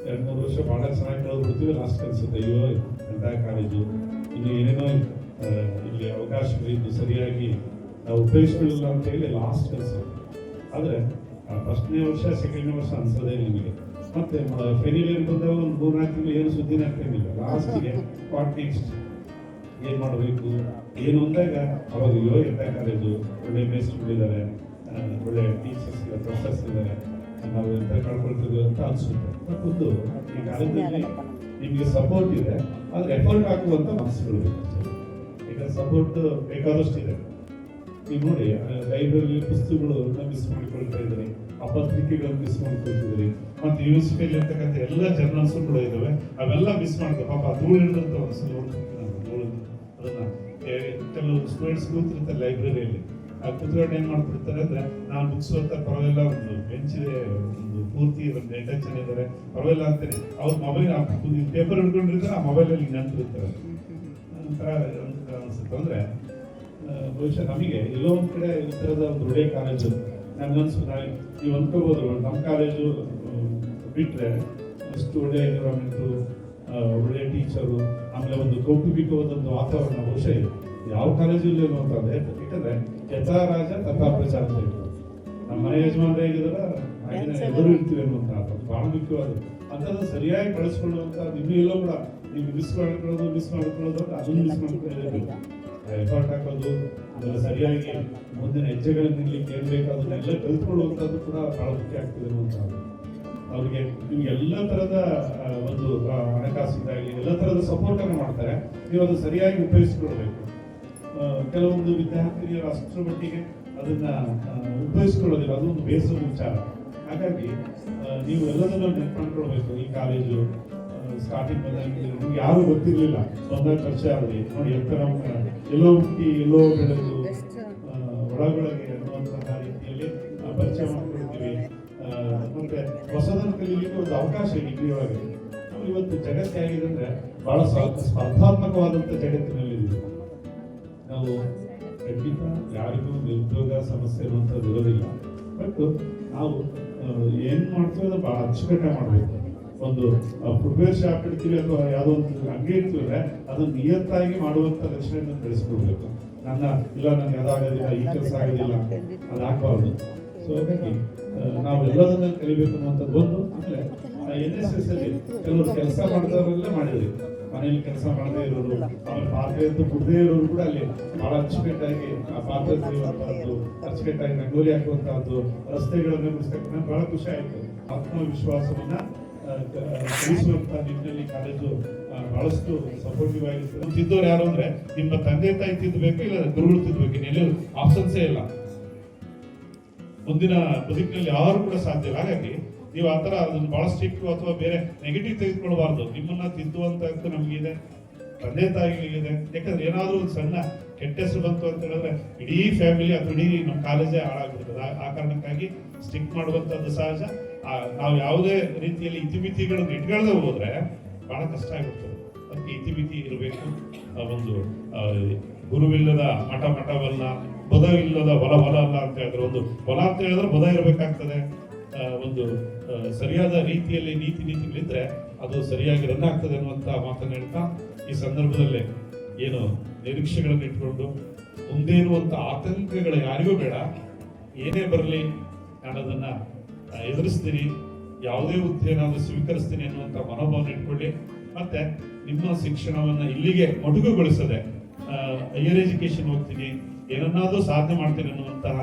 2-3 ವರ್ಷ ಭಾಳ ಚೆನ್ನಾಗಿ ಕಳೆದ್ಬಿಡ್ತೀವಿ, ಲಾಸ್ಟ್ ಅನ್ಸುತ್ತೆ ಅಯ್ಯೋ ಎಂಥ ಕಾಲೇಜು, ಇನ್ನು ಏನೇನೋ ಇಲ್ಲಿ ಅವಕಾಶಗಳಿದ್ದು ಸರಿಯಾಗಿ ನಾವು ಉಪಯೋಗಿಸಲಿಲ್ಲ ಅಂತ ಹೇಳಿ ಲಾಸ್ಟ್ ಅನ್ಸುತ್ತೆ. ಆದರೆ ಫಸ್ಟ್ನೇ ವರ್ಷ ಸೆಕೆಂಡ್ನೇ ವರ್ಷ ಅನ್ಸೋದೇ ನಿಮಗೆ. ಮತ್ತೆ ಫೈನಲ್ ಇಯರ್ ಬಂದಾಗ ಒಂದು 3-4 ತಿಂಗಳು ಏನು ಸುದ್ದಿನೇ ಆಗ್ತಿರ್ಲಿಲ್ಲ. ಲಾಸ್ಟಿಗೆ ವಾಟ್ ನೆಕ್ಸ್ಟ್, ಏನು ಮಾಡಬೇಕು ಏನು ಅಂದಾಗ ಅವಾಗ ಎಂಥ ಕಾಲೇಜು, ಒಳ್ಳೆ ಮೇಸ್ಟ್ರುಗಳಿದ್ದಾರೆ, ಒಳ್ಳೆ ಟೀಚರ್ಸ್ ಪ್ರೊಫೆಸರ್ಸ್ ಇದ್ದಾರೆ, ನಾವು ಎಂತ ಕಳ್ಕೊಳ್ತೀವಿ ಅಂತ ಅನಿಸುತ್ತೆ. ಮತ್ತೊಂದು ಈ ಕಾಲೇಜಲ್ಲಿ ನಿಮಗೆ ಸಪೋರ್ಟ್ ಇದೆ, ಆದರೆ ಎಫರ್ಟ್ ಹಾಕುವಂಥ ಮನಸ್ಸುಗಳು ಬೇಕು. ಈಗ ಸಪೋರ್ಟ್ ಬೇಕಾದಷ್ಟಿದೆ. ನೀವು ನೋಡಿ, ಲೈಬ್ರರಿ ಪುಸ್ತಕಗಳು ಮಿಸ್ ಮಾಡಿಕೊಳ್ತಾ ಇದ್ದೀರಿ, ಆ ಪತ್ರಿಕೆಗಳನ್ನು ಮಿಸ್ ಮಾಡ್ಕೊಳ್ತಿದ್ದೀರಿ, ಮತ್ತು ಯೂನಿವರ್ಸಿಟಿಯಲ್ಲಿ ಇರ್ತಕ್ಕಂಥ ಎಲ್ಲ ಜರ್ನಲ್ಸ್ ಕೂಡ ಇದ್ದಾವೆ, ಅವೆಲ್ಲ ಮಿಸ್ ಮಾಡ್ತಾರೆ. ಪಾಪ ಧೂಳು ಹಿಡಿದಂತ ಒಂದು ನೋಡ್ತೀನಿ ನಾನು ಅದನ್ನ. ಕೆಲವು ಸ್ಟೂಡೆಂಟ್ಸ್ ಕೂತಿರ್ತಾರೆ ಲೈಬ್ರರಿಯಲ್ಲಿ, ಆ ಕೂತ್ಕೊಂಡು ಏನ್ ಮಾಡ್ತಿರ್ತಾರೆ ಅಂದ್ರೆ, ನಾನು ಬುಕ್ಸ್ ಓದ್ತಾ ಪರವಾಗಿಲ್ಲ, ಒಂದು ಬೆಂಚ್ ಇದೆ, ಒಂದು ಪೂರ್ತಿ ಒಂದು 8 ಜನ ಇದ್ದಾರೆ, ಪರವಾಗಿಲ್ಲ ಅಂತಾರೆ. ಅವ್ರ ಮೊಬೈಲ್ ಪೇಪರ್ ಹಿಡ್ಕೊಂಡಿರ್ತಾರೆ, ಆ ಮೊಬೈಲಲ್ಲಿ ನೆನಪಿರ್ತಾರೆ. ಒಂಥರ ಅನ್ಸುತ್ತೆ. ಅಂದ್ರೆ ಬಹುಶಃ ನಮಗೆ ಎಲ್ಲೋ ಒಂದ್ ಕಡೆ ಈ ಥರದ ಒಂದು ಒಳ್ಳೆಯ ಕಾಲೇಜು ನನ್ಗನ್ಸು, ನೀವು ಅಂದ್ಕೋಬೋದು ನಮ್ಮ ಕಾಲೇಜು ಬಿಟ್ರೆ ಅಷ್ಟು ಒಳ್ಳೆಯ ಎನ್ವಿರಾನ್ಮೆಂಟು, ಒಳ್ಳೆಯ ಟೀಚರು, ಆಮೇಲೆ ಒಂದು ಕೌಟುಂಬಿಕವಾದ ಒಂದು ವಾತಾವರಣ ಬಹುಶಃ ಯಾವ ಕಾಲೇಜು ಇಲ್ಲ ಅಂತಂದ್ರೆ. ಯಾಕಂದ್ರೆ ಯಥಾ ರಾಜ ತಥಾ ಪ್ರಜಾ ಅಂತ ಹೇಳ್ತಾರೆ. ನಮ್ಮ ಮನೆ ಯಜಮಾನ್ರೆ ಹೇಗಿದಾರ ಹಾಗೆ ಎದುರು ಇರ್ತೀವಿ ಅನ್ನುವಂಥ ಬಹಳ ಮುಖ್ಯವಾದ ಅಂತದ್ದು ಸರಿಯಾಗಿ ಬಳಸ್ಕೊಳ್ಳುವಂತ. ನೀವು ಎಲ್ಲೋ ಕೂಡ ನೀವು ಮಿಸ್ ಮಾಡ್ಕೊಳ್ಳೋದು ಅದನ್ನು ಮಿಸ್ ಮಾಡ್ಕೊಳ್ಳೋದು, ಎಫರ್ಟ್ ಹಾಕೋದು, ಅದೆಲ್ಲ ಸರಿಯಾಗಿ ಮುಂದಿನ ಹೆಜ್ಜೆಗಳನ್ನು ನಿಲ್ಲಕ್ಕೆ ಏನ್ ಬೇಕಾದನ್ನೆಲ್ಲ ಕಲ್ತ್ಕೊಳ್ಳುವಂಥದ್ದು ಕೂಡ ಬಹಳ ಮುಖ್ಯ ಆಗ್ತದೆ ಅನ್ನುವಂಥದ್ದು. ಅವ್ರಿಗೆ ನಿಮ್ಗೆ ಎಲ್ಲ ತರದ ಒಂದು ಹಣಕಾಸಿನಾಗಲಿ ಎಲ್ಲ ತರದ ಸಪೋರ್ಟ್ ಅನ್ನು ಮಾಡ್ತಾರೆ. ನೀವು ಅದು ಸರಿಯಾಗಿ ಉಪಯೋಗಿಸ್ಕೊಳ್ಬೇಕು. ಕೆಲವೊಂದು ವಿದ್ಯಾರ್ಥಿನಿಯರು ಅಷ್ಟರ ಮಟ್ಟಿಗೆ ಅದನ್ನ ಉಪಯೋಗಿಸ್ಕೊಳ್ಳೋದಿಲ್ಲ, ಅದೊಂದು ಬೇಸರ ವಿಚಾರ. ಹಾಗಾಗಿ ನೀವು ಎಲ್ಲದನ್ನು ನೆನ್ಪು ಈ ಕಾಲೇಜು ಸ್ಟಾರ್ಟಿಂಗ್ ಬಂದಾಗ ನಿಮ್ಗೆ ಯಾರು ಗೊತ್ತಿರಲಿಲ್ಲ, ಒಂದಾಗ ಪರಿಚಯ ಆಗಲಿ ನೋಡಿ, ಎಲ್ಲೋ ಹುಟ್ಟಿ ಎಲ್ಲೋ ಬೆಳೆದು ಒಳಗೊಳಗೆ ಅನ್ನುವಂತಹ ರೀತಿಯಲ್ಲಿ ಪರಿಚಯ ಮಾಡ್ಕೊಳ್ತೀವಿ. ಮತ್ತೆ ಹೊಸದನ್ನು ಕಲೀಲಿಕ್ಕೆ ಒಂದು ಅವಕಾಶ ಡಿಗ್ರಿ ಒಳಗೆ. ಇವತ್ತು ಜಗತ್ತು ಹೇಗಿದೆ ಅಂದ್ರೆ ಬಹಳ ಸ್ಪರ್ಧಾತ್ಮಕವಾದಂಥ ಜಗತ್ತಿನಲ್ಲಿದ್ದೀವಿ ನಾವು. ಖಂಡಿತ ಯಾರಿಗೂ ನಿರುದ್ಯೋಗ ಸಮಸ್ಯೆ ಅನ್ನುವಂಥದ್ದು ಇರೋದಿಲ್ಲ. ಬಟ್ ನಾವು ಏನ್ ಮಾಡ್ತೀವಿ ಅದು ಬಹಳ ಅಚ್ಚುಕಟ್ಟಾಗಿ ಮಾಡಬೇಕು. ಒಂದು ಫುಟ್ವೇರ್ ಶಾಪ್ ಇಡ್ತೀವಿ ಅಥವಾ ಯಾವುದೋ ಒಂದು ಅಂಗಡಿ ಇಡ್ತೀವಿ, ಅದನ್ನ ನಿಯತ್ತಾಗಿ ಮಾಡುವಂತ ಲಕ್ಷಣವನ್ನು ಬೆಳೆಸ್ಕೊಳ್ಬೇಕು. ನನಗೆ ಅದಾಗೋದಿಲ್ಲ, ಈ ಕೆಲಸ ಆಗೋದಿಲ್ಲ, ಅದು ಹಾಕಬಾರ್ದು. ಸೊ ಹಾಗಾಗಿ ನಾವು ಎಲ್ಲದನ್ನ ಕಲಿಬೇಕು ಅನ್ನುವಂಥದ್ದು ಒಂದು. ಆಮೇಲೆ NSS ಅಲ್ಲಿ ಕೆಲವರು ಕೆಲಸ ಮಾಡಿದವರೆಲ್ಲ ಮಾಡಿದ್ರಿ, ಮನೆಯಲ್ಲಿ ಕೆಲಸ ಮಾಡದೇ ಇರೋರು, ಆಮೇಲೆ ಪಾತ್ರೆ ಅಂತ ಬಿಡದೇ ಇರೋರು ಕೂಡ ಅಲ್ಲಿ ಬಹಳ ಅಚ್ಚುಕಟ್ಟಾಗಿ ಆ ಪಾತ್ರೆ ತೆಗೆಯುವಂತಹದ್ದು, ಅಚ್ಚುಕಟ್ಟಾಗಿ ರಂಗೋಲಿ ಹಾಕುವಂತಹದ್ದು, ರಸ್ತೆಗಳನ್ನು ಬಿಡಿಸ್ತಕ್ಕಂಥ ಬಹಳ ಖುಷಿ ಆಯ್ತು. ಆತ್ಮವಿಶ್ವಾಸವನ್ನ ಕಲಿಸುವಂತ ನಿಟ್ಟಿನಲ್ಲಿ ಕಾಲೇಜು ಬಹಳಷ್ಟು ಸಪೋರ್ಟಿವ್ ಆಗಿರ್ತದೆ. ತಿದ್ದವ್ರು ಯಾರು ಅಂದ್ರೆ ನಿಮ್ಮ ತಂದೆ ತಾಯಿ ತಿದ್ದಬೇಕು, ಇಲ್ಲ ಗುರುಗಳು ತಿದ್ದಬೇಕು, ಇನ್ನೆಲ್ಲೂ ಆಪ್ಷನ್ಸೇ ಇಲ್ಲ. ಮುಂದಿನ ಬದುಕಿನಲ್ಲಿ ಯಾರು ಕೂಡ ಸಾಧ್ಯ ಇಲ್ಲ. ಹಾಗಾಗಿ ನೀವು ಆತರ ಅದನ್ನು ಬಹಳ ಸ್ಟ್ರಿಕ್ಟ್ ಅಥವಾ ಬೇರೆ ನೆಗೆಟಿವ್ ತೆಗೆದುಕೊಳ್ಬಾರ್ದು. ನಿಮ್ಮನ್ನ ತಿದ್ದುವಂತ ನಮಗಿದೆ, ತಂದೆ ತಾಯಿಗಳಿಗಿದೆ. ಯಾಕಂದ್ರೆ ಏನಾದ್ರೂ ಒಂದು ಸಣ್ಣ ಕೆಟ್ಟ ಹೆಸರು ಬಂತು ಅಂತ ಹೇಳಿದ್ರೆ ಇಡೀ ಫ್ಯಾಮಿಲಿ ಅಥವಾ ಇಡೀ ನಮ್ಮ ಕಾಲೇಜೇ ಹಾಳಾಗ್ಬಿಡ್ತದೆ. ಆ ಕಾರಣಕ್ಕಾಗಿ ಸ್ಟ್ರಿಕ್ಟ್ ಮಾಡುವಂತದ್ದು ಸಹಜ. ನಾವು ಯಾವುದೇ ರೀತಿಯಲ್ಲಿ ಇತಿಮಿತಿಗಳನ್ನು ಇಟ್ಕೊಳ್ಳದೆ ಹೋದ್ರೆ ಬಹಳ ಕಷ್ಟ ಆಗಿಬಿಡ್ತದೆ. ಅದಕ್ಕೆ ಇತಿಮಿತಿ ಇರಬೇಕು. ಒಂದು ಗುರುವಿಲ್ಲದ ಮಠವಲ್ಲ, ಬುಧವಿಲ್ಲದ ಹೊಲ ಅಲ್ಲ ಅಂತ ಹೇಳಿದ್ರೆ, ಒಂದು ಹೊಲ ಅಂತ ಹೇಳಿದ್ರೆ ಬುಧ ಇರಬೇಕಾಗ್ತದೆ. ಒಂದು ಸರಿಯಾದ ರೀತಿಯಲ್ಲಿ ನೀತಿಗಳಿದ್ರೆ ಅದು ಸರಿಯಾಗಿ ರನ್ ಆಗ್ತದೆ ಅನ್ನುವಂತ ಮಾತನ್ನು ಹೇಳ್ತಾ, ಈ ಸಂದರ್ಭದಲ್ಲಿ ಏನು ನಿರೀಕ್ಷೆಗಳನ್ನು ಇಟ್ಕೊಂಡು ಮುಂದೆ ಇರುವಂತ ಆತಂಕಗಳು ಯಾರಿಗೂ ಬೇಡ, ಏನೇ ಬರಲಿ ನಾನು ಅದನ್ನ ಎದುರಿಸ್ತೀನಿ, ಯಾವುದೇ ಹುದ್ದೆನಾದ್ರೂ ಸ್ವೀಕರಿಸ್ತೀನಿ ಅನ್ನುವಂಥ ಮನೋಭಾವನೆ ಇಟ್ಕೊಳ್ಳಿ. ಮತ್ತೆ ನಿಮ್ಮ ಶಿಕ್ಷಣವನ್ನ ಇಲ್ಲಿಗೆ ಮೊಟಕುಗೊಳಿಸದೆ ಹೈಯರ್ ಎಜುಕೇಶನ್ ಹೋಗ್ತೀನಿ, ಏನನ್ನಾದ್ರೂ ಸಾಧನೆ ಮಾಡ್ತೀನಿ ಅನ್ನುವಂತಹ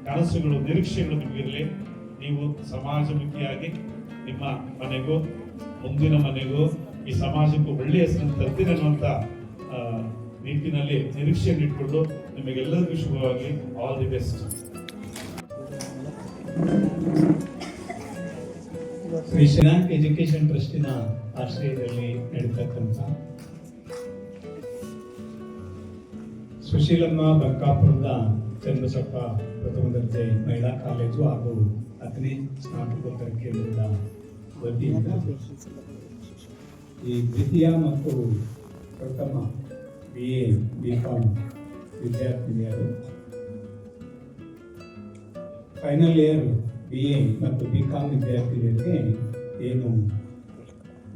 ಕನಸುಗಳು, ನಿರೀಕ್ಷೆಗಳು ನಿಮಗಿರಲಿ. ನೀವು ಸಮಾಜಮುಖಿಯಾಗಿ ನಿಮ್ಮ ಮನೆಗೂ ಮುಂದಿನ ಮನೆಗೂ ಈ ಸಮಾಜಕ್ಕೂ ಒಳ್ಳೆಯ ಹೆಸರನ್ನು ತರ್ತೀನಿ ಅನ್ನುವಂಥ ನಿಟ್ಟಿನಲ್ಲಿ ನಿರೀಕ್ಷೆಯನ್ನು ಇಟ್ಕೊಂಡು ನಿಮಗೆಲ್ಲರಿಗೂ ಶುಭವಾಗಿ. All the best. Shri Srinath education ಟ್ರಸ್ಟಿನ ಆಶ್ರಯದಲ್ಲಿ ನಡೀತಕ್ಕಂಥ ಸುಶೀಲಮ್ಮ ಬಂಕಾಪುರದ ಚನ್ನಬಸಪ್ಪ ಪ್ರಥಮ ದರ್ಜೆ ಮಹಿಳಾ ಕಾಲೇಜು ಹಾಗೂ 10ನೇ ಸ್ನಾತಕೋತ್ತರ ಕೇಂದ್ರದ ವತಿಯಿಂದ ಈ ದ್ವಿತೀಯ ಮತ್ತು ಪ್ರಥಮ BA BCom ವಿದ್ಯಾರ್ಥಿನಿಯರು ಫೈನಲ್ ಇಯರ್ BA ಮತ್ತು BCom ವಿದ್ಯಾರ್ಥಿನಿಯರಿಗೆ ಏನು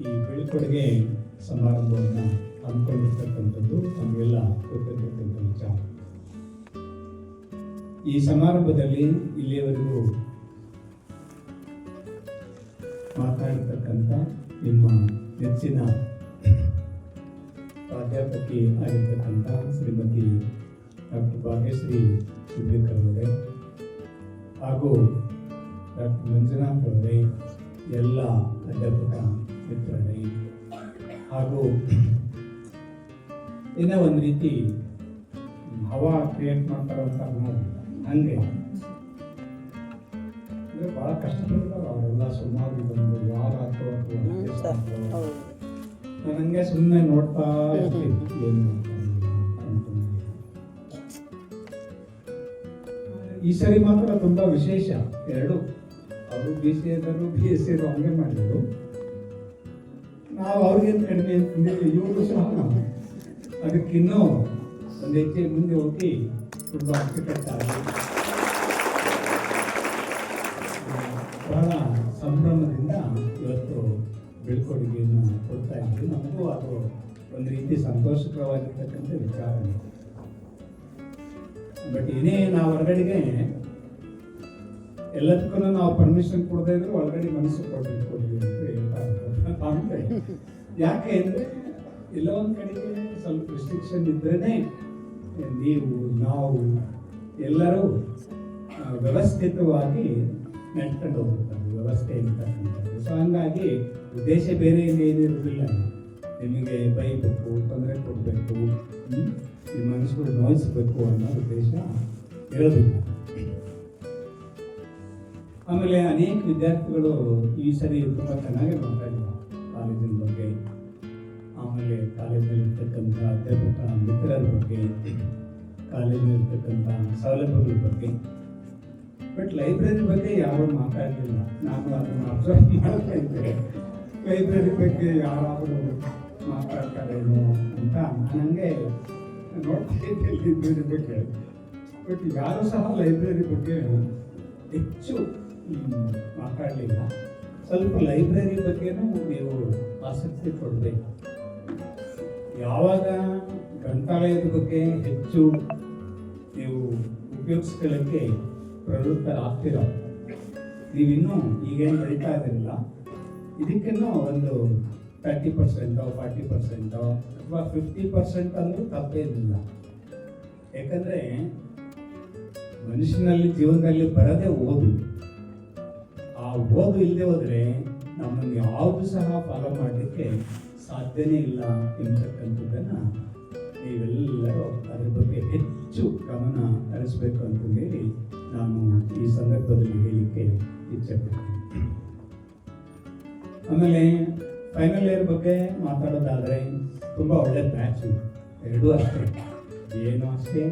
ಈ ಬೀಳ್ಕೊಡುಗೆ ಸಮಾರಂಭವನ್ನು ಹಮ್ಮಿಕೊಂಡಿರ್ತಕ್ಕಂಥದ್ದು ನಮಗೆಲ್ಲ ಗೊತ್ತಿರ್ತಕ್ಕಂಥ ವಿಚಾರ. ಈ ಸಮಾರಂಭದಲ್ಲಿ ಇಲ್ಲಿಯವರೆಗೂ ಮಾಡಿರ್ತಕ್ಕಂಥ ನಿಮ್ಮ ನೆಚ್ಚಿನ ಪ್ರಾಧ್ಯಾಪಕಿ ಆಗಿರ್ತಕ್ಕಂಥ ಶ್ರೀಮತಿ ಡಾಕ್ಟರ್ ಭಾಗ್ಯಶ್ರೀ ಹುಬ್ಳಿಕರ್ ಅವರೇ ಹಾಗೂ ಡಾಕ್ಟರ್ ಮಂಜುನಾಥ್ ಅವರೇ, ಎಲ್ಲ ಅಧ್ಯಾಪಕ ಮಿತ್ರರೇ, ಹಾಗೂ ಏನೋ ಒಂದು ರೀತಿ ಹವಾ ಕ್ರಿಯೇಟ್ ಮಾಡ್ತಾರಂತ ನೋಡಿ ಹಂಗೆ ಅಂದರೆ ಭಾಳ ಕಷ್ಟಪಡ್ತಾರೆ ಅವರೆಲ್ಲ. ಸುಮಾರು ಒಂದು ವಾರ ಅಥವಾ ನನಗೆ ಸುಮ್ಮನೆ ನೋಡ್ತಾ ಇರ್ತೀನಿ ಏನು ಈ ಸರಿ ಮಾತ್ರ ತುಂಬ ವಿಶೇಷ. ಎರಡು ಅವರು BCS ಹಂಗೆ ಮಾಡಿದ್ರು. ನಾವು ಅವ್ರಿಗೇನು ಕಡಿಮೆ ಅಂತಂದೇಳಿ ಇವರು ಸಹ ಅದಕ್ಕಿನ್ನೂ ಒಂದು ಹೆಜ್ಜೆ ಮುಂದೆ ಹೋಗಿ ತುಂಬ ಅಚ್ಚುಕಟ್ಟಾಗಿ ಬಹಳ ಸಂಭ್ರಮದಿಂದ ಇವತ್ತು ಬೀಳ್ಕೊಡುಗೆಯನ್ನು ಕೊಡ್ತಾ ಇದ್ವಿ. ನಮಗೂ ಅದು ಒಂದು ರೀತಿ ಸಂತೋಷಕರವಾಗಿರ್ತಕ್ಕಂಥ ವಿಚಾರ. ಬಟ್ ಏನೇ ನಾವು ಹೊರಗಡೆಗೆ ಎಲ್ಲದಕ್ಕೂ ನಾವು ಪರ್ಮಿಷನ್ ಕೊಡದೇ ಇದ್ರೆ ಒಳಗಡೆ ಮನಸ್ಸು ಕೊಡ್ತೀವಿ ಅಂತ ಹೇಳ್ತಾರೆ. ಯಾಕೆ ಅಂದರೆ ಎಲ್ಲ ಒಂದು ಕಡೆಗೆ ಸ್ವಲ್ಪ ರಿಸ್ಟ್ರಿಕ್ಷನ್ ಇದ್ರೇ ನೀವು ನಾವು ಎಲ್ಲರೂ ವ್ಯವಸ್ಥಿತವಾಗಿ ನಡ್ಕೊಂಡು ಹೋಗ್ತಾರೆ, ವ್ಯವಸ್ಥೆ ಇರ್ತಕ್ಕಂಥದ್ದು. ಸೊ ಹಂಗಾಗಿ ಉದ್ದೇಶ ಬೇರೆ ಏನಿರೋದಿಲ್ಲ. ನಿಮಗೆ ಬೈಬೇಕು, ತೊಂದರೆ ಕೊಡಬೇಕು, ನಿಮ್ಮ ಮನಸ್ಸುಗಳು ನೋಯಿಸಬೇಕು ಅನ್ನೋ ಉದ್ದೇಶ ಇರೋದಿಲ್ಲ. ಆಮೇಲೆ ಅನೇಕ ವಿದ್ಯಾರ್ಥಿಗಳು ಈ ಸರಿ ತುಂಬ ಚೆನ್ನಾಗಿ ಮಾತಾಡಿದ್ರು ಕಾಲೇಜಿನ ಬಗ್ಗೆ, ಆಮೇಲೆ ಕಾಲೇಜಿನಲ್ಲಿರ್ತಕ್ಕಂಥ ಅಧ್ಯಾಪಕ ಮಿತ್ರರ ಬಗ್ಗೆ, ಕಾಲೇಜಿನಲ್ಲಿರ್ತಕ್ಕಂಥ ಸೌಲಭ್ಯಗಳ ಬಗ್ಗೆ. ಬಟ್ ಲೈಬ್ರರಿ ಬಗ್ಗೆ ಯಾರೂ ಮಾತಾಡಲಿಲ್ಲ. ನಾನು ಅದನ್ನು ಅಬ್ಸರ್ವ್ ಮಾಡ್ತಾ ಇದ್ದೆ, ಲೈಬ್ರರಿ ಬಗ್ಗೆ ಯಾರಾದರೂ ಮಾತಾಡ್ತಾರೇನೋ ಅಂತ ನನಗೆ ನೋಡ್ತಾ ಇದ್ದೆ ಲೈಬ್ರರಿ ಬಗ್ಗೆ. ಬಟ್ ಯಾರೂ ಸಹ ಲೈಬ್ರರಿ ಬಗ್ಗೆ ಹೆಚ್ಚು ಮಾತಾಡಲಿಲ್ಲ. ಸ್ವಲ್ಪ ಲೈಬ್ರರಿ ಬಗ್ಗೆನೂ ನೀವು ಆಸಕ್ತಿ ಕೊಡಬೇಕು. ಯಾವಾಗ ಗ್ರಂಥಾಲಯದ ಬಗ್ಗೆ ಹೆಚ್ಚು ನೀವು ಉಪಯೋಗಿಸ್ಕೊಳ್ಳೋಕ್ಕೆ ಪ್ರವೃತ್ತರಾಗ್ತಿರೋ, ನೀವಿನ್ನೂ ಈಗೇನು ಬೆಳೀತಾ ಇದ್ದೀರಲ್ಲ, ಇದಕ್ಕಿನ್ನೂ ಒಂದು 30% 40% ಅಥವಾ 50% ಅಂದರೂ ತಪ್ಪೇನಿಲ್ಲ. ಯಾಕಂದರೆ ಮನುಷ್ಯನಲ್ಲಿ ಜೀವನದಲ್ಲಿ ಬರದೇ ಓದು. ಆ ಓದು ಇಲ್ಲದೆ ಹೋದರೆ ನಮ್ಮನ್ನು ಯಾವುದು ಸಹ ಫಾಲೋ ಮಾಡಲಿಕ್ಕೆ ಸಾಧ್ಯನೇ ಇಲ್ಲ ಎಂಬತಕ್ಕಂಥದ್ದನ್ನು ನೀವೆಲ್ಲರೂ ಅದ್ರ ಬಗ್ಗೆ ಹೆಚ್ಚು ಗಮನ ಹರಿಸಬೇಕು ಅಂತಂದೇಳಿ ನಾನು ಈ ಸಂದರ್ಭದಲ್ಲಿ ಹೇಳಲಿಕ್ಕೆ ಇಚ್ಛೆಪಡ್ತೀನಿ. ಆಮೇಲೆ ಫೈನಲ್ ಇಯರ್ ಬಗ್ಗೆ ಮಾತಾಡೋದಾದರೆ ತುಂಬ ಒಳ್ಳೆ ಬ್ಯಾಚು, ಎರಡೂ ಅಷ್ಟೇ, ಏನು ಅಷ್ಟೇ,